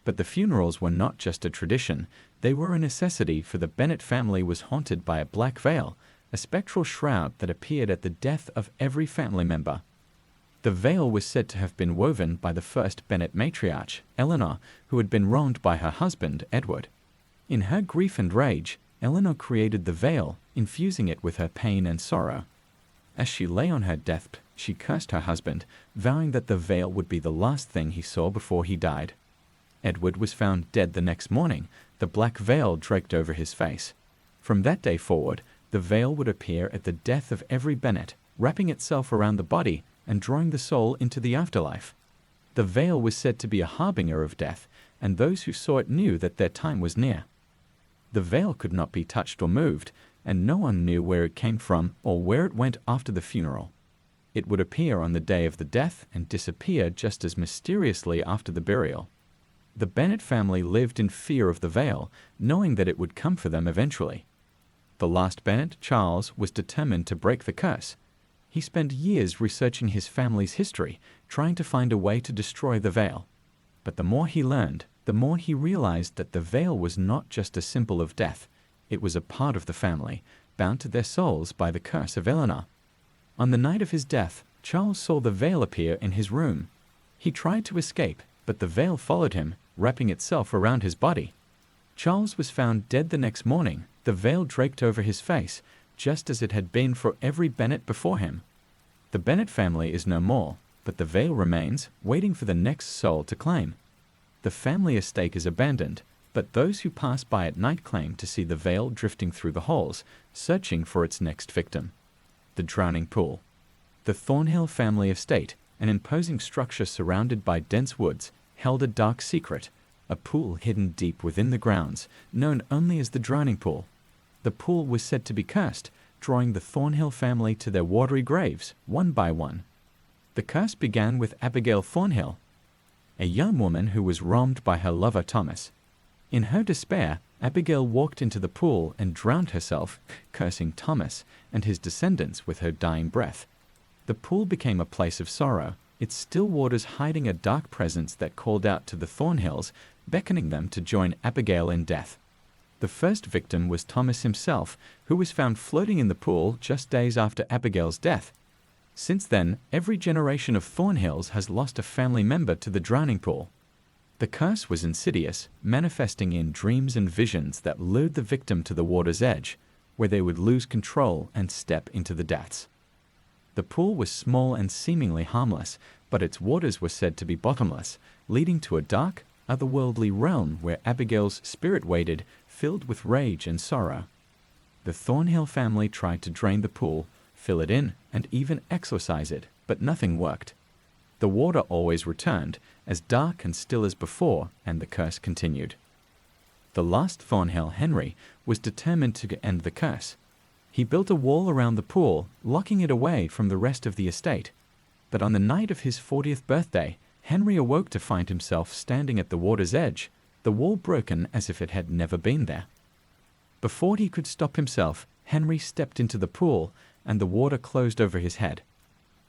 But the funerals were not just a tradition, they were a necessity, for the Bennet family was haunted by a black veil, a spectral shroud that appeared at the death of every family member. The veil was said to have been woven by the first Bennet matriarch, Eleanor, who had been wronged by her husband, Edward. In her grief and rage, Eleanor created the veil, infusing it with her pain and sorrow. As she lay on her deathbed, she cursed her husband, vowing that the veil would be the last thing he saw before he died. Edward was found dead the next morning, the black veil draped over his face. From that day forward, the veil would appear at the death of every Bennet, wrapping itself around the body and drawing the soul into the afterlife. The veil was said to be a harbinger of death, and those who saw it knew that their time was near. The veil could not be touched or moved, and no one knew where it came from or where it went after the funeral. It would appear on the day of the death and disappear just as mysteriously after the burial. The Bennett family lived in fear of the veil, knowing that it would come for them eventually. The last Bennett, Charles, was determined to break the curse. He spent years researching his family's history, trying to find a way to destroy the veil. But the more he learned, the more he realized that the veil was not just a symbol of death. It was a part of the family, bound to their souls by the curse of Eleanor. On the night of his death, Charles saw the veil appear in his room. He tried to escape, but the veil followed him, wrapping itself around his body. Charles was found dead the next morning, the veil draped over his face, just as it had been for every Bennett before him. The Bennett family is no more, but the veil remains, waiting for the next soul to claim. The family estate is abandoned, but those who pass by at night claim to see the veil drifting through the halls, searching for its next victim. The Drowning Pool. The Thornhill family estate, an imposing structure surrounded by dense woods, held a dark secret, a pool hidden deep within the grounds, known only as the Drowning Pool. The pool was said to be cursed, drawing the Thornhill family to their watery graves, one by one. The curse began with Abigail Thornhill, a young woman who was wronged by her lover Thomas. In her despair, Abigail walked into the pool and drowned herself, cursing Thomas and his descendants with her dying breath. The pool became a place of sorrow, its still waters hiding a dark presence that called out to the Thornhills, beckoning them to join Abigail in death. The first victim was Thomas himself, who was found floating in the pool just days after Abigail's death. Since then, every generation of Thornhills has lost a family member to the Drowning Pool. The curse was insidious, manifesting in dreams and visions that lured the victim to the water's edge, where they would lose control and step into the depths. The pool was small and seemingly harmless, but its waters were said to be bottomless, leading to a dark, otherworldly realm where Abigail's spirit waited, filled with rage and sorrow. The Thornhill family tried to drain the pool, fill it in, and even exorcise it, but nothing worked. The water always returned, as dark and still as before, and the curse continued. The last Thornhill, Henry, was determined to end the curse. He built a wall around the pool, locking it away from the rest of the estate. But on the night of his 40th birthday, Henry awoke to find himself standing at the water's edge, the wall broken as if it had never been there. Before he could stop himself, Henry stepped into the pool, and the water closed over his head.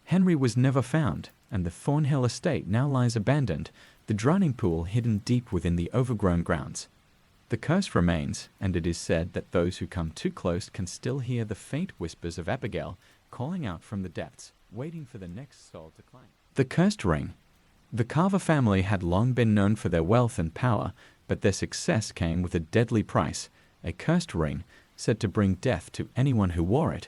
Henry was never found, and the Thornhill estate now lies abandoned, the Drowning Pool hidden deep within the overgrown grounds. The curse remains, and it is said that those who come too close can still hear the faint whispers of Abigail calling out from the depths, waiting for the next soul to climb. The Cursed Ring. The Carver family had long been known for their wealth and power, but their success came with a deadly price, a cursed ring said to bring death to anyone who wore it.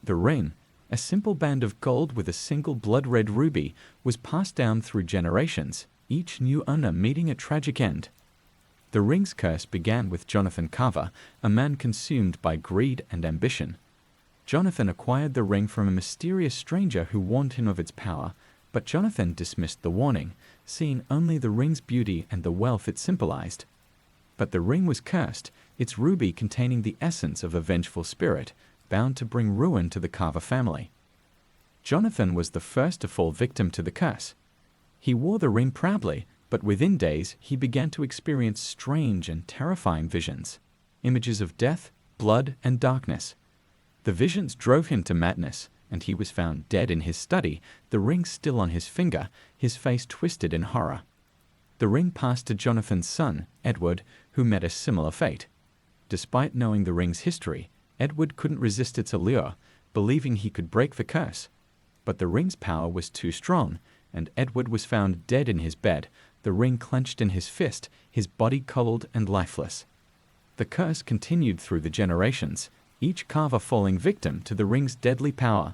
The ring, a simple band of gold with a single blood-red ruby, was passed down through generations, each new owner meeting a tragic end. The ring's curse began with Jonathan Carver, a man consumed by greed and ambition. Jonathan acquired the ring from a mysterious stranger who warned him of its power, but Jonathan dismissed the warning, seeing only the ring's beauty and the wealth it symbolized. But the ring was cursed, its ruby containing the essence of a vengeful spirit, bound to bring ruin to the Carver family. Jonathan was the first to fall victim to the curse. He wore the ring proudly, but within days he began to experience strange and terrifying visions, images of death, blood, and darkness. The visions drove him to madness, and he was found dead in his study, the ring still on his finger, his face twisted in horror. The ring passed to Jonathan's son, Edward, who met a similar fate. Despite knowing the ring's history, Edward couldn't resist its allure, believing he could break the curse. But the ring's power was too strong, and Edward was found dead in his bed, the ring clenched in his fist, his body cold and lifeless. The curse continued through the generations, each Carver falling victim to the ring's deadly power.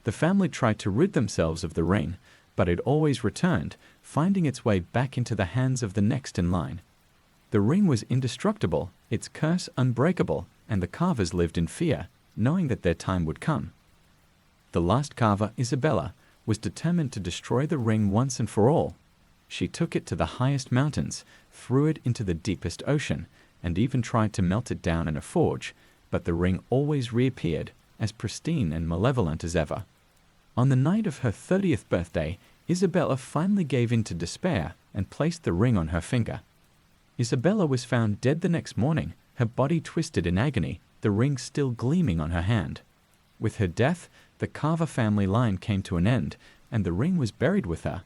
The family tried to rid themselves of the ring, but it always returned, finding its way back into the hands of the next in line. The ring was indestructible, its curse unbreakable, and the Carvers lived in fear, knowing that their time would come. The last Carver, Isabella, was determined to destroy the ring once and for all. She took it to the highest mountains, threw it into the deepest ocean, and even tried to melt it down in a forge, but the ring always reappeared, as pristine and malevolent as ever. On the night of her 30th birthday, Isabella finally gave in to despair and placed the ring on her finger. Isabella was found dead the next morning, her body twisted in agony, the ring still gleaming on her hand. With her death, the Carver family line came to an end, and the ring was buried with her.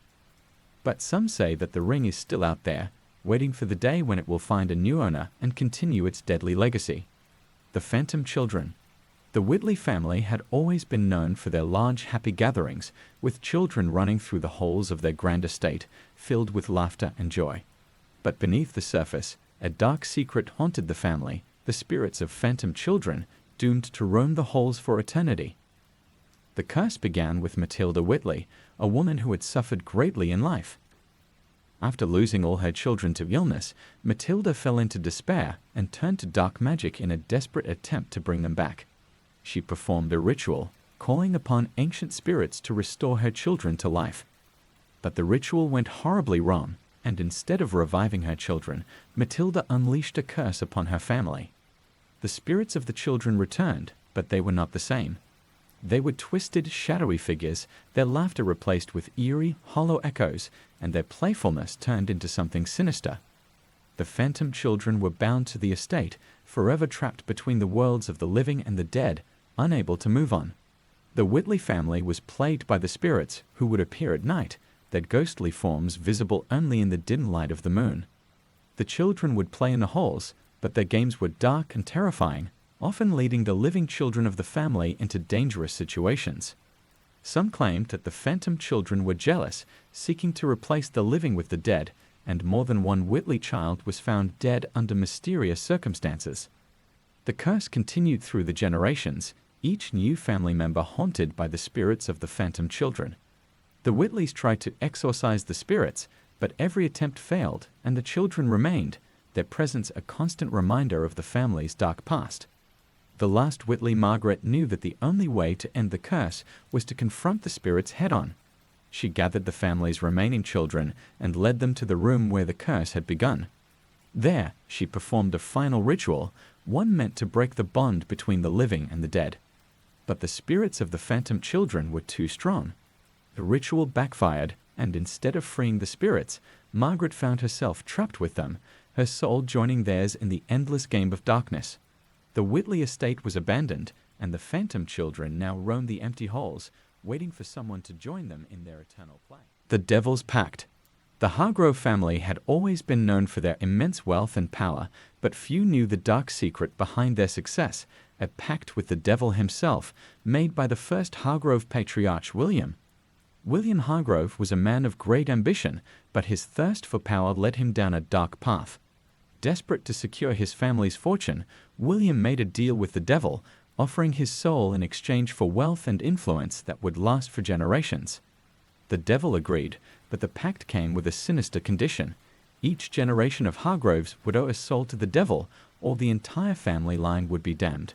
But some say that the ring is still out there, waiting for the day when it will find a new owner and continue its deadly legacy. The Phantom Children. The Whitley family had always been known for their large, happy gatherings, with children running through the halls of their grand estate, filled with laughter and joy. But beneath the surface, a dark secret haunted the family, the spirits of phantom children, doomed to roam the halls for eternity. The curse began with Matilda Whitley, a woman who had suffered greatly in life. After losing all her children to illness, Matilda fell into despair and turned to dark magic in a desperate attempt to bring them back. She performed a ritual, calling upon ancient spirits to restore her children to life. But the ritual went horribly wrong, and instead of reviving her children, Matilda unleashed a curse upon her family. The spirits of the children returned, but they were not the same. They were twisted, shadowy figures, their laughter replaced with eerie, hollow echoes, and their playfulness turned into something sinister. The phantom children were bound to the estate, forever trapped between the worlds of the living and the dead, unable to move on. The Whitley family was plagued by the spirits, who would appear at night, their ghostly forms visible only in the dim light of the moon. The children would play in the halls, but their games were dark and terrifying, often leading the living children of the family into dangerous situations. Some claimed that the phantom children were jealous, seeking to replace the living with the dead, and more than one Whitley child was found dead under mysterious circumstances. The curse continued through the generations, each new family member haunted by the spirits of the phantom children. The Whitleys tried to exorcise the spirits, but every attempt failed, and the children remained, their presence a constant reminder of the family's dark past. The last Whitley, Margaret, knew that the only way to end the curse was to confront the spirits head-on. She gathered the family's remaining children and led them to the room where the curse had begun. There, she performed a final ritual, one meant to break the bond between the living and the dead. But the spirits of the phantom children were too strong. The ritual backfired, and instead of freeing the spirits, Margaret found herself trapped with them, her soul joining theirs in the endless game of darkness. The Whitley estate was abandoned, and the phantom children now roamed the empty halls, waiting for someone to join them in their eternal play. The Devil's Pact. The Hargrove family had always been known for their immense wealth and power, but few knew the dark secret behind their success, a pact with the devil himself, made by the first Hargrove patriarch, William. William Hargrove was a man of great ambition, but his thirst for power led him down a dark path. Desperate to secure his family's fortune, William made a deal with the devil, offering his soul in exchange for wealth and influence that would last for generations. The devil agreed, but the pact came with a sinister condition. Each generation of Hargroves would owe a soul to the devil, or the entire family line would be damned.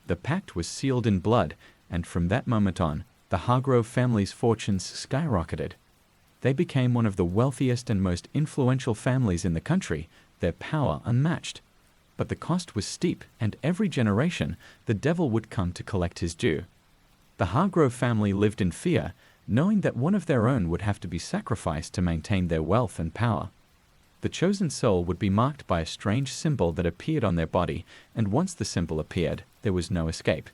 The pact was sealed in blood, and from that moment on, the Hargrove family's fortunes skyrocketed. They became one of the wealthiest and most influential families in the country, their power unmatched. But the cost was steep, and every generation, the devil would come to collect his due. The Hargrove family lived in fear, knowing that one of their own would have to be sacrificed to maintain their wealth and power. The chosen soul would be marked by a strange symbol that appeared on their body, and once the symbol appeared, there was no escape.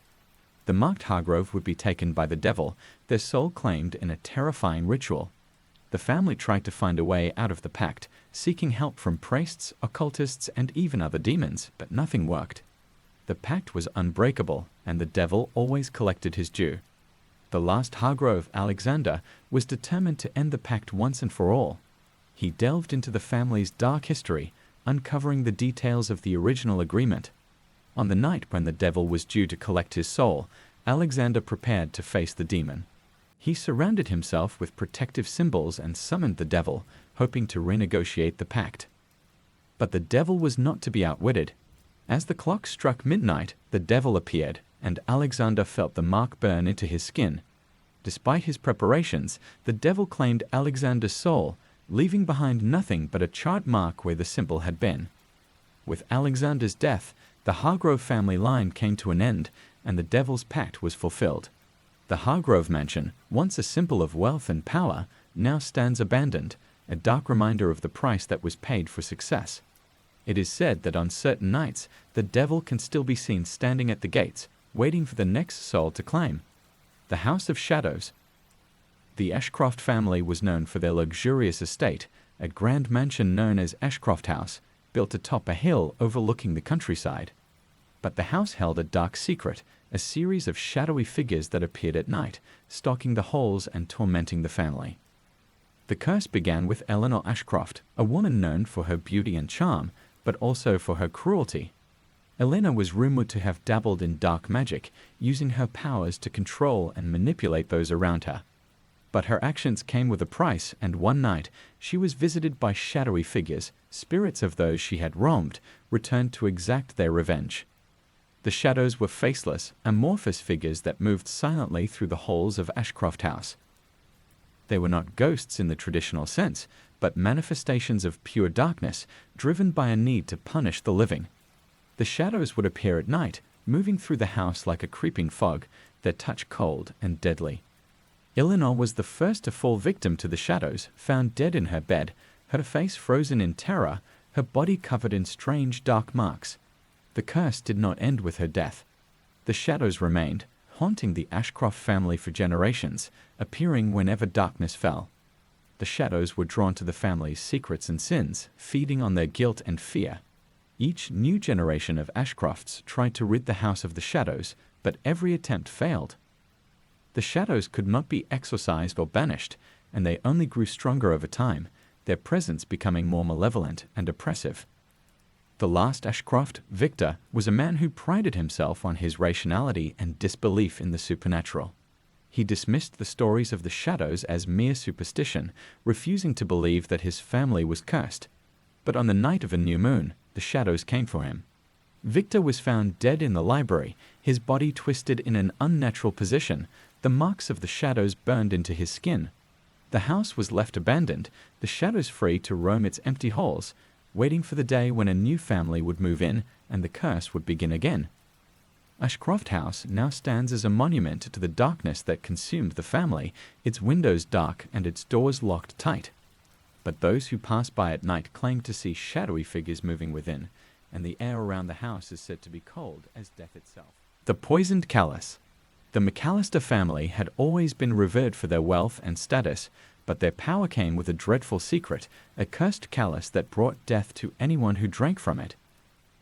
The marked Hargrove would be taken by the devil, their soul claimed in a terrifying ritual. The family tried to find a way out of the pact, seeking help from priests, occultists, and even other demons, but nothing worked. The pact was unbreakable, and the devil always collected his due. The last Hargrove, Alexander, was determined to end the pact once and for all. He delved into the family's dark history, uncovering the details of the original agreement. On the night when the devil was due to collect his soul, Alexander prepared to face the demon. He surrounded himself with protective symbols and summoned the devil, hoping to renegotiate the pact. But the devil was not to be outwitted. As the clock struck midnight, the devil appeared, and Alexander felt the mark burn into his skin. Despite his preparations, the devil claimed Alexander's soul, leaving behind nothing but a charred mark where the symbol had been. With Alexander's death, the Hargrove family line came to an end, and the devil's pact was fulfilled. The Hargrove mansion, once a symbol of wealth and power, now stands abandoned, a dark reminder of the price that was paid for success. It is said that on certain nights, the devil can still be seen standing at the gates, waiting for the next soul to claim. The House of Shadows. The Ashcroft family was known for their luxurious estate, a grand mansion known as Ashcroft House, built atop a hill overlooking the countryside. But the house held a dark secret, a series of shadowy figures that appeared at night, stalking the halls and tormenting the family. The curse began with Eleanor Ashcroft, a woman known for her beauty and charm, but also for her cruelty. Eleanor was rumored to have dabbled in dark magic, using her powers to control and manipulate those around her. But her actions came with a price, and one night she was visited by shadowy figures, spirits of those she had wronged, returned to exact their revenge. The shadows were faceless, amorphous figures that moved silently through the halls of Ashcroft House. They were not ghosts in the traditional sense, but manifestations of pure darkness, driven by a need to punish the living. The shadows would appear at night, moving through the house like a creeping fog, their touch cold and deadly. Eleanor was the first to fall victim to the shadows, found dead in her bed, her face frozen in terror, her body covered in strange dark marks. The curse did not end with her death. The shadows remained, haunting the Ashcroft family for generations, appearing whenever darkness fell. The shadows were drawn to the family's secrets and sins, feeding on their guilt and fear. Each new generation of Ashcrofts tried to rid the house of the shadows, but every attempt failed. The shadows could not be exorcised or banished, and they only grew stronger over time, their presence becoming more malevolent and oppressive. The last Ashcroft, Victor, was a man who prided himself on his rationality and disbelief in the supernatural. He dismissed the stories of the shadows as mere superstition, refusing to believe that his family was cursed. But on the night of a new moon, the shadows came for him. Victor was found dead in the library, his body twisted in an unnatural position, the marks of the shadows burned into his skin. The house was left abandoned, the shadows free to roam its empty halls, waiting for the day when a new family would move in and the curse would begin again. Ashcroft House now stands as a monument to the darkness that consumed the family, its windows dark and its doors locked tight. But those who pass by at night claim to see shadowy figures moving within, and the air around the house is said to be cold as death itself. The Poisoned Chalice. The McAllister family had always been revered for their wealth and status, but their power came with a dreadful secret, a cursed chalice that brought death to anyone who drank from it.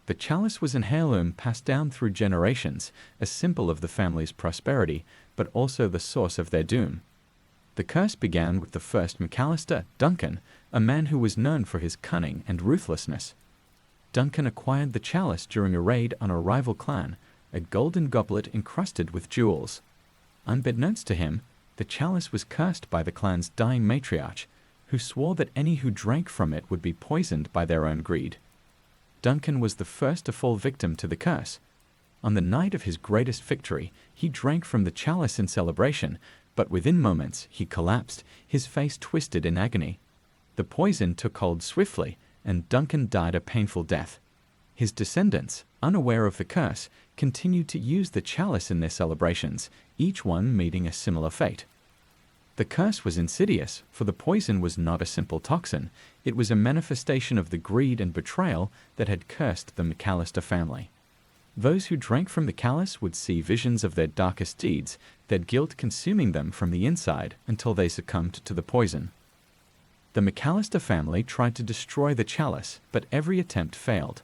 The chalice was an heirloom passed down through generations, a symbol of the family's prosperity, but also the source of their doom. The curse began with the first McAllister, Duncan, a man who was known for his cunning and ruthlessness. Duncan acquired the chalice during a raid on a rival clan, a golden goblet encrusted with jewels. Unbeknownst to him, the chalice was cursed by the clan's dying matriarch, who swore that any who drank from it would be poisoned by their own greed. Duncan was the first to fall victim to the curse. On the night of his greatest victory, he drank from the chalice in celebration, but within moments he collapsed, his face twisted in agony. The poison took hold swiftly, and Duncan died a painful death. His descendants, unaware of the curse, continued to use the chalice in their celebrations, each one meeting a similar fate. The curse was insidious, for the poison was not a simple toxin. It was a manifestation of the greed and betrayal that had cursed the McAllister family. Those who drank from the chalice would see visions of their darkest deeds, their guilt consuming them from the inside until they succumbed to the poison. The McAllister family tried to destroy the chalice, but every attempt failed.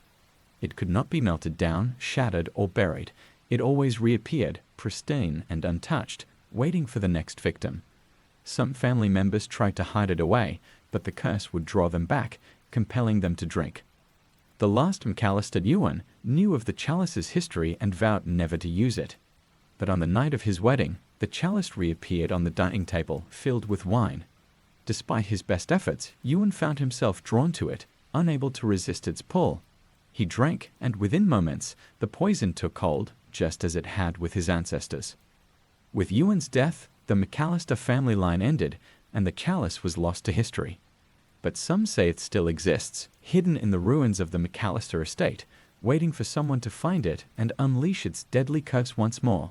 It could not be melted down, shattered, or buried. It always reappeared, pristine and untouched, waiting for the next victim. Some family members tried to hide it away, but the curse would draw them back, compelling them to drink. The last McAllister, Ewan, knew of the chalice's history and vowed never to use it. But on the night of his wedding, the chalice reappeared on the dining table, filled with wine. Despite his best efforts, Ewan found himself drawn to it, unable to resist its pull. He drank, and within moments, the poison took hold, just as it had with his ancestors. With Ewan's death, The McAllister family line ended, and the chalice was lost to history. But some say it still exists, hidden in the ruins of the McAllister estate, waiting for someone to find it and unleash its deadly curse once more.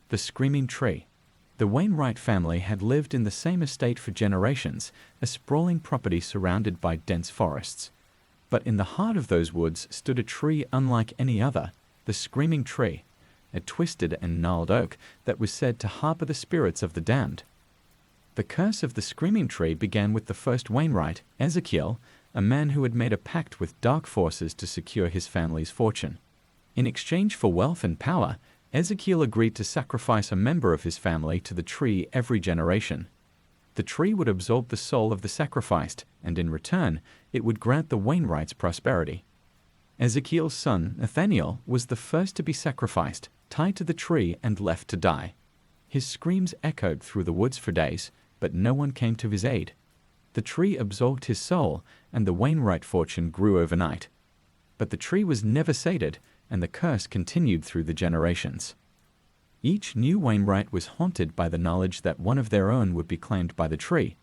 The Screaming Tree. The Wainwright family had lived in the same estate for generations, a sprawling property surrounded by dense forests. But in the heart of those woods stood a tree unlike any other, the Screaming Tree, a twisted and gnarled oak that was said to harbor the spirits of the damned. The curse of the Screaming Tree began with the first Wainwright, Ezekiel, a man who had made a pact with dark forces to secure his family's fortune. In exchange for wealth and power, Ezekiel agreed to sacrifice a member of his family to the tree every generation. The tree would absorb the soul of the sacrificed, and in return, it would grant the Wainwrights prosperity. Ezekiel's son, Nathaniel, was the first to be sacrificed, tied to the tree and left to die. His screams echoed through the woods for days, but no one came to his aid. The tree absorbed his soul, and the Wainwright fortune grew overnight. But the tree was never sated, and the curse continued through the generations. Each new Wainwright was haunted by the knowledge that one of their own would be claimed by the tree.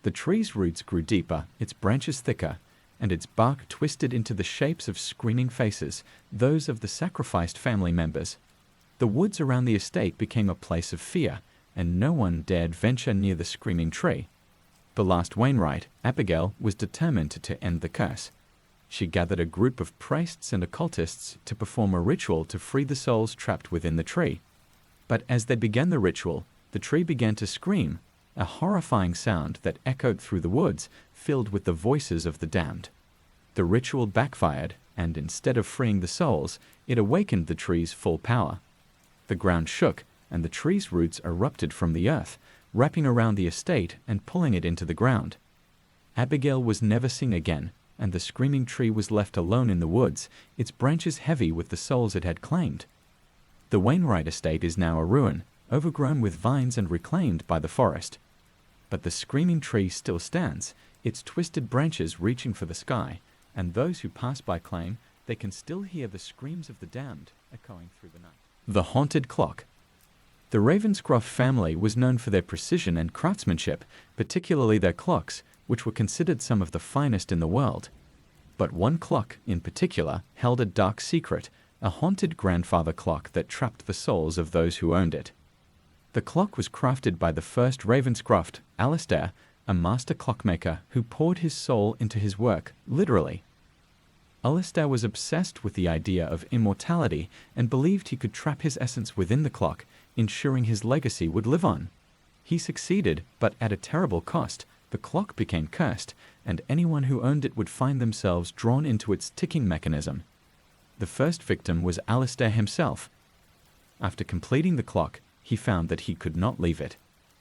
The tree's roots grew deeper, its branches thicker, and its bark twisted into the shapes of screaming faces, those of the sacrificed family members. The woods around the estate became a place of fear, and no one dared venture near the Screaming Tree. The last Wainwright, Abigail, was determined to end the curse. She gathered a group of priests and occultists to perform a ritual to free the souls trapped within the tree. But as they began the ritual, the tree began to scream, a horrifying sound that echoed through the woods, filled with the voices of the damned. The ritual backfired, and instead of freeing the souls, it awakened the tree's full power. The ground shook, and the tree's roots erupted from the earth, wrapping around the estate and pulling it into the ground. Abigail was never seen again, and the Screaming Tree was left alone in the woods, its branches heavy with the souls it had claimed. The Wainwright estate is now a ruin, overgrown with vines and reclaimed by the forest. But the Screaming Tree still stands, its twisted branches reaching for the sky, and those who pass by claim they can still hear the screams of the damned echoing through the night. The Haunted Clock. The Ravenscroft family was known for their precision and craftsmanship, particularly their clocks, which were considered some of the finest in the world. But one clock, in particular, held a dark secret, a haunted grandfather clock that trapped the souls of those who owned it. The clock was crafted by the first Ravenscroft, Alistair, a master clockmaker who poured his soul into his work, literally. Alistair was obsessed with the idea of immortality and believed he could trap his essence within the clock, ensuring his legacy would live on. He succeeded, but at a terrible cost. The clock became cursed, and anyone who owned it would find themselves drawn into its ticking mechanism. The first victim was Alistair himself. After completing the clock, he found that he could not leave it.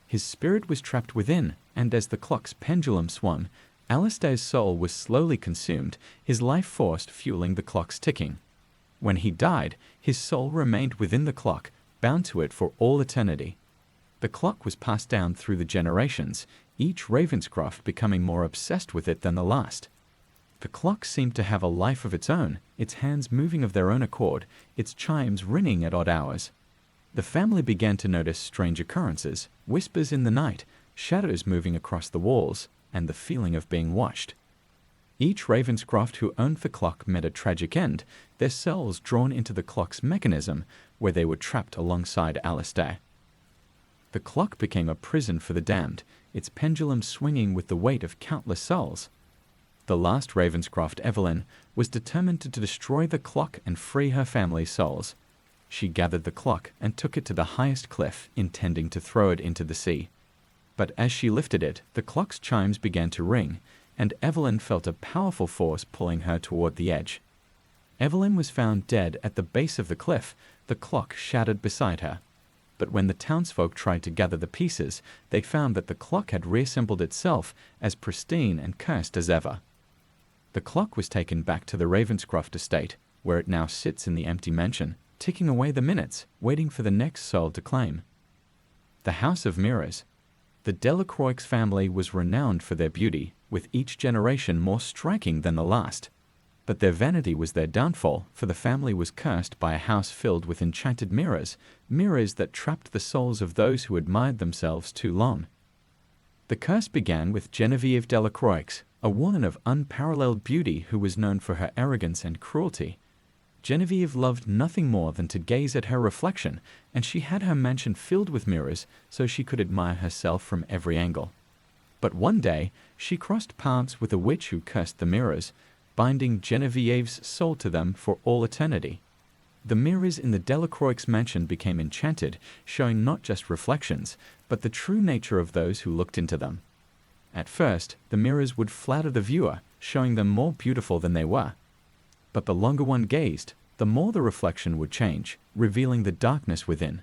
His spirit was trapped within, and as the clock's pendulum swung, Alistair's soul was slowly consumed, his life force fueling the clock's ticking. When he died, his soul remained within the clock, bound to it for all eternity. The clock was passed down through the generations, each Ravenscroft becoming more obsessed with it than the last. The clock seemed to have a life of its own, its hands moving of their own accord, its chimes ringing at odd hours. The family began to notice strange occurrences, whispers in the night, shadows moving across the walls, and the feeling of being watched. Each Ravenscroft who owned the clock met a tragic end, their souls drawn into the clock's mechanism, where they were trapped alongside Alistair. The clock became a prison for the damned, its pendulum swinging with the weight of countless souls. The last Ravenscroft, Evelyn, was determined to destroy the clock and free her family's souls. She gathered the clock and took it to the highest cliff, intending to throw it into the sea. But as she lifted it, the clock's chimes began to ring, and Evelyn felt a powerful force pulling her toward the edge. Evelyn was found dead at the base of the cliff, the clock shattered beside her. But when the townsfolk tried to gather the pieces, they found that the clock had reassembled itself as pristine and cursed as ever. The clock was taken back to the Ravenscroft estate, where it now sits in the empty mansion, ticking away the minutes, waiting for the next soul to claim. The House of Mirrors. The Delacroix family was renowned for their beauty, with each generation more striking than the last. But their vanity was their downfall, for the family was cursed by a house filled with enchanted mirrors, mirrors that trapped the souls of those who admired themselves too long. The curse began with Genevieve Delacroix, a woman of unparalleled beauty who was known for her arrogance and cruelty. Genevieve loved nothing more than to gaze at her reflection, and she had her mansion filled with mirrors so she could admire herself from every angle. But one day, she crossed paths with a witch who cursed the mirrors, binding Genevieve's soul to them for all eternity. The mirrors in the Delacroix mansion became enchanted, showing not just reflections, but the true nature of those who looked into them. At first, the mirrors would flatter the viewer, showing them more beautiful than they were. But the longer one gazed, the more the reflection would change, revealing the darkness within.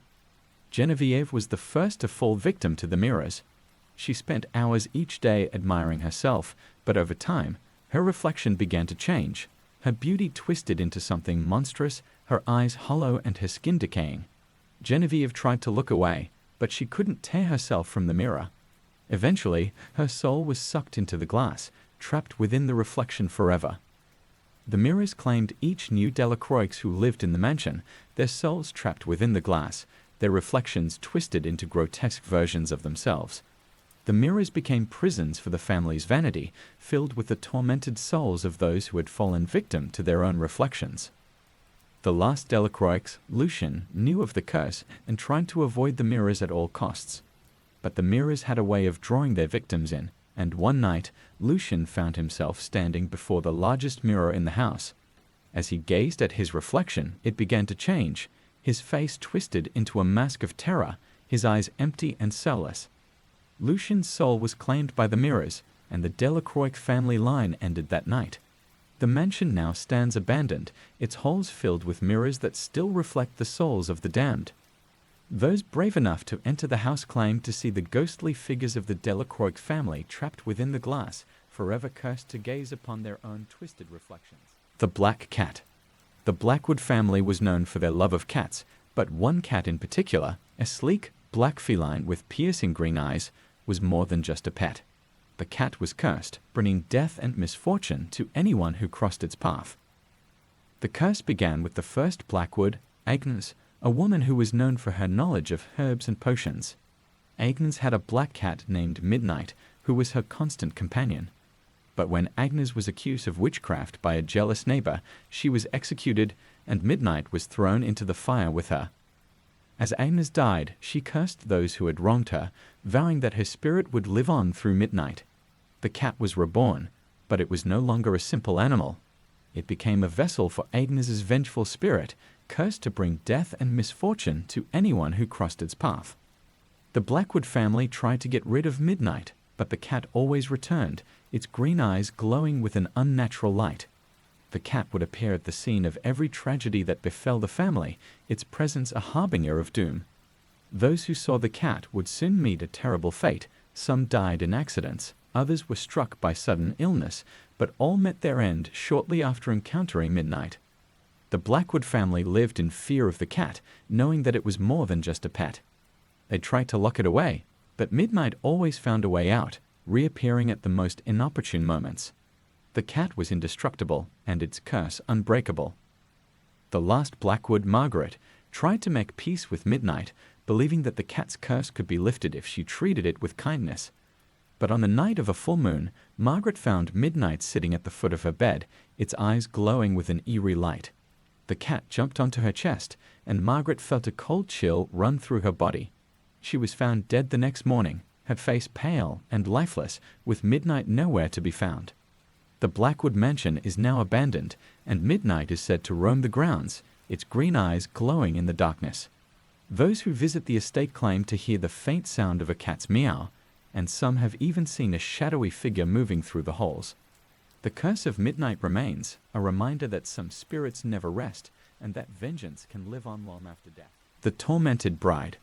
Genevieve was the first to fall victim to the mirrors. She spent hours each day admiring herself, but over time, her reflection began to change. Her beauty twisted into something monstrous, her eyes hollow and her skin decaying. Genevieve tried to look away, but she couldn't tear herself from the mirror. Eventually, her soul was sucked into the glass, trapped within the reflection forever. The mirrors claimed each new Delacroix who lived in the mansion, their souls trapped within the glass, their reflections twisted into grotesque versions of themselves. The mirrors became prisons for the family's vanity, filled with the tormented souls of those who had fallen victim to their own reflections. The last Delacroix, Lucien, knew of the curse and tried to avoid the mirrors at all costs. But the mirrors had a way of drawing their victims in, and one night, Lucien found himself standing before the largest mirror in the house. As he gazed at his reflection, it began to change. His face twisted into a mask of terror, his eyes empty and soulless. Lucien's soul was claimed by the mirrors, and the Delacroix family line ended that night. The mansion now stands abandoned, its halls filled with mirrors that still reflect the souls of the damned. Those brave enough to enter the house claimed to see the ghostly figures of the Delacroix family trapped within the glass, forever cursed to gaze upon their own twisted reflections. The Black Cat. The Blackwood family was known for their love of cats, but one cat in particular, a sleek, black feline with piercing green eyes, was more than just a pet. The cat was cursed, bringing death and misfortune to anyone who crossed its path. The curse began with the first Blackwood, Agnes, a woman who was known for her knowledge of herbs and potions. Agnes had a black cat named Midnight, who was her constant companion. But when Agnes was accused of witchcraft by a jealous neighbor, she was executed, and Midnight was thrown into the fire with her. As Agnes died, she cursed those who had wronged her, vowing that her spirit would live on through Midnight. The cat was reborn, but it was no longer a simple animal. It became a vessel for Agnes's vengeful spirit, cursed to bring death and misfortune to anyone who crossed its path. The Blackwood family tried to get rid of Midnight, but the cat always returned, its green eyes glowing with an unnatural light. The cat would appear at the scene of every tragedy that befell the family, its presence a harbinger of doom. Those who saw the cat would soon meet a terrible fate. Some died in accidents, others were struck by sudden illness, but all met their end shortly after encountering Midnight. The Blackwood family lived in fear of the cat, knowing that it was more than just a pet. They tried to lock it away, but Midnight always found a way out, reappearing at the most inopportune moments. The cat was indestructible, and its curse unbreakable. The last Blackwood, Margaret, tried to make peace with Midnight, believing that the cat's curse could be lifted if she treated it with kindness. But on the night of a full moon, Margaret found Midnight sitting at the foot of her bed, its eyes glowing with an eerie light. The cat jumped onto her chest, and Margaret felt a cold chill run through her body. She was found dead the next morning, her face pale and lifeless, with Midnight nowhere to be found. The Blackwood mansion is now abandoned, and Midnight is said to roam the grounds, its green eyes glowing in the darkness. Those who visit the estate claim to hear the faint sound of a cat's meow, and some have even seen a shadowy figure moving through the halls. The curse of Midnight remains, a reminder that some spirits never rest, and that vengeance can live on long after death. The Tormented Bride.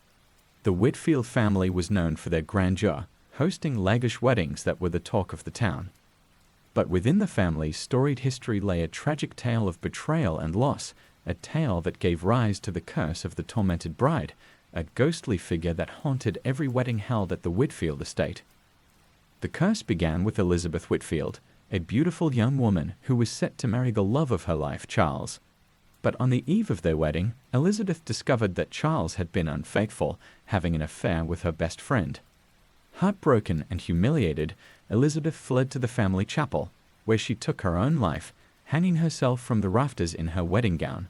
The Whitfield family was known for their grandeur, hosting lavish weddings that were the talk of the town. But within the family's storied history lay a tragic tale of betrayal and loss, a tale that gave rise to the curse of the Tormented Bride, a ghostly figure that haunted every wedding held at the Whitfield estate. The curse began with Elizabeth Whitfield, a beautiful young woman who was set to marry the love of her life, Charles. But on the eve of their wedding, Elizabeth discovered that Charles had been unfaithful, having an affair with her best friend. Heartbroken and humiliated, Elizabeth fled to the family chapel, where she took her own life, hanging herself from the rafters in her wedding gown.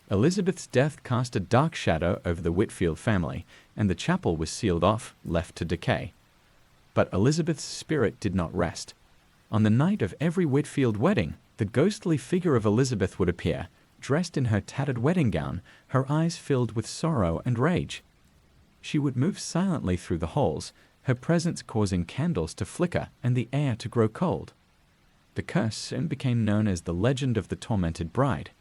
Elizabeth's death cast a dark shadow over the Whitfield family, and the chapel was sealed off, left to decay. But Elizabeth's spirit did not rest. On the night of every Whitfield wedding, the ghostly figure of Elizabeth would appear, dressed in her tattered wedding gown, her eyes filled with sorrow and rage. She would move silently through the halls, her presence causing candles to flicker and the air to grow cold. The curse soon became known as the legend of the tormented bride.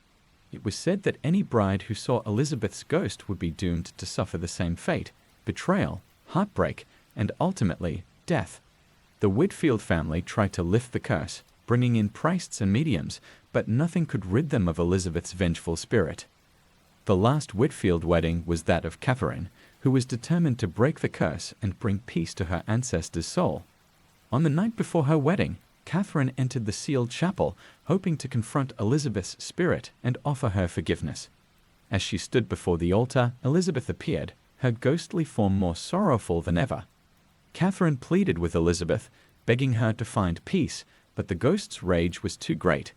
It was said that any bride who saw Elizabeth's ghost would be doomed to suffer the same fate: betrayal, heartbreak, and ultimately, death. The Whitfield family tried to lift the curse, bringing in priests and mediums, but nothing could rid them of Elizabeth's vengeful spirit. The last Whitfield wedding was that of Catherine, who was determined to break the curse and bring peace to her ancestor's soul. On the night before her wedding, Catherine entered the sealed chapel, hoping to confront Elizabeth's spirit and offer her forgiveness. As she stood before the altar, Elizabeth appeared, her ghostly form more sorrowful than ever. Catherine pleaded with Elizabeth, begging her to find peace, but the ghost's rage was too great.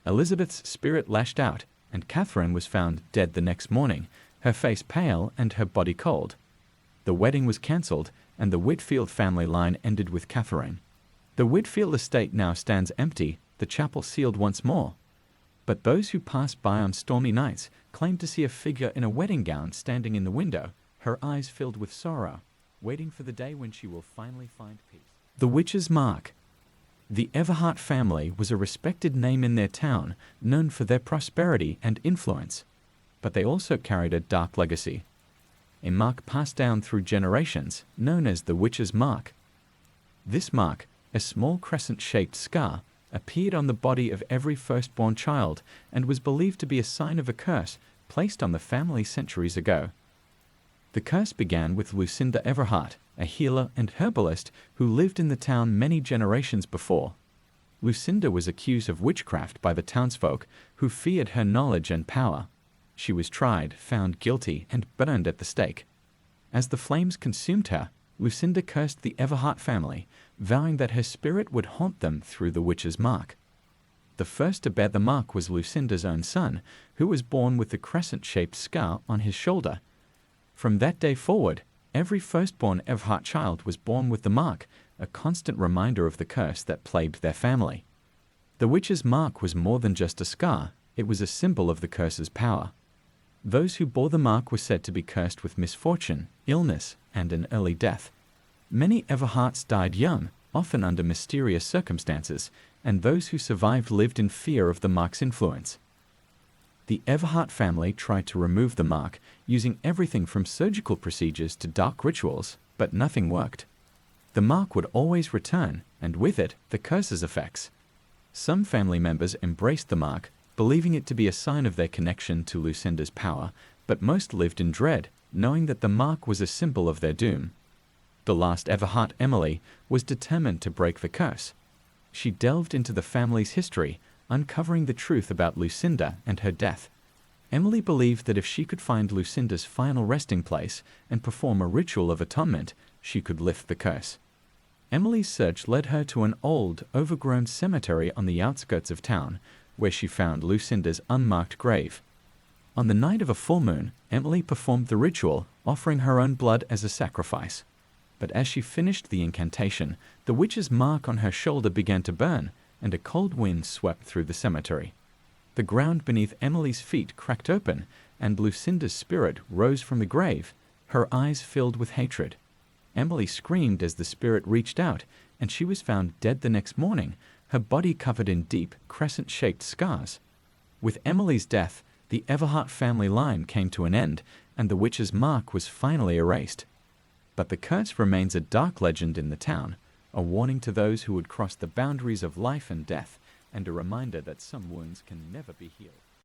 Elizabeth's spirit lashed out, and Catherine was found dead the next morning, her face pale and her body cold. The wedding was cancelled, and the Whitfield family line ended with Catherine. The Whitfield estate now stands empty, the chapel sealed once more. But those who pass by on stormy nights claim to see a figure in a wedding gown standing in the window, her eyes filled with sorrow, waiting for the day when she will finally find peace. The Witch's Mark. The Everhart family was a respected name in their town, known for their prosperity and influence. But they also carried a dark legacy. A mark passed down through generations, known as the Witch's Mark. This mark, a small crescent-shaped scar, appeared on the body of every firstborn child and was believed to be a sign of a curse placed on the family centuries ago. The curse began with Lucinda Everhart, a healer and herbalist who lived in the town many generations before. Lucinda was accused of witchcraft by the townsfolk, who feared her knowledge and power. She was tried, found guilty, and burned at the stake. As the flames consumed her, Lucinda cursed the Everhart family, vowing that her spirit would haunt them through the Witch's Mark. The first to bear the mark was Lucinda's own son, who was born with the crescent-shaped scar on his shoulder. From that day forward, every firstborn Everhart child was born with the mark, a constant reminder of the curse that plagued their family. The Witch's Mark was more than just a scar, it was a symbol of the curse's power. Those who bore the mark were said to be cursed with misfortune, illness, and an early death. Many Everharts died young, often under mysterious circumstances, and those who survived lived in fear of the mark's influence. The Everhart family tried to remove the mark, using everything from surgical procedures to dark rituals, but nothing worked. The mark would always return, and with it, the curse's effects. Some family members embraced the mark, believing it to be a sign of their connection to Lucinda's power, but most lived in dread, knowing that the mark was a symbol of their doom. The last Everhart, Emily, was determined to break the curse. She delved into the family's history, uncovering the truth about Lucinda and her death. Emily believed that if she could find Lucinda's final resting place and perform a ritual of atonement, she could lift the curse. Emily's search led her to an old, overgrown cemetery on the outskirts of town, where she found Lucinda's unmarked grave. On the night of a full moon, Emily performed the ritual, offering her own blood as a sacrifice. But as she finished the incantation, the witch's mark on her shoulder began to burn, and a cold wind swept through the cemetery. The ground beneath Emily's feet cracked open, and Lucinda's spirit rose from the grave, her eyes filled with hatred. Emily screamed as the spirit reached out, and she was found dead the next morning, her body covered in deep, crescent-shaped scars. With Emily's death, the Everhart family line came to an end, and the witch's mark was finally erased. But the curse remains a dark legend in the town, a warning to those who would cross the boundaries of life and death, and a reminder that some wounds can never be healed.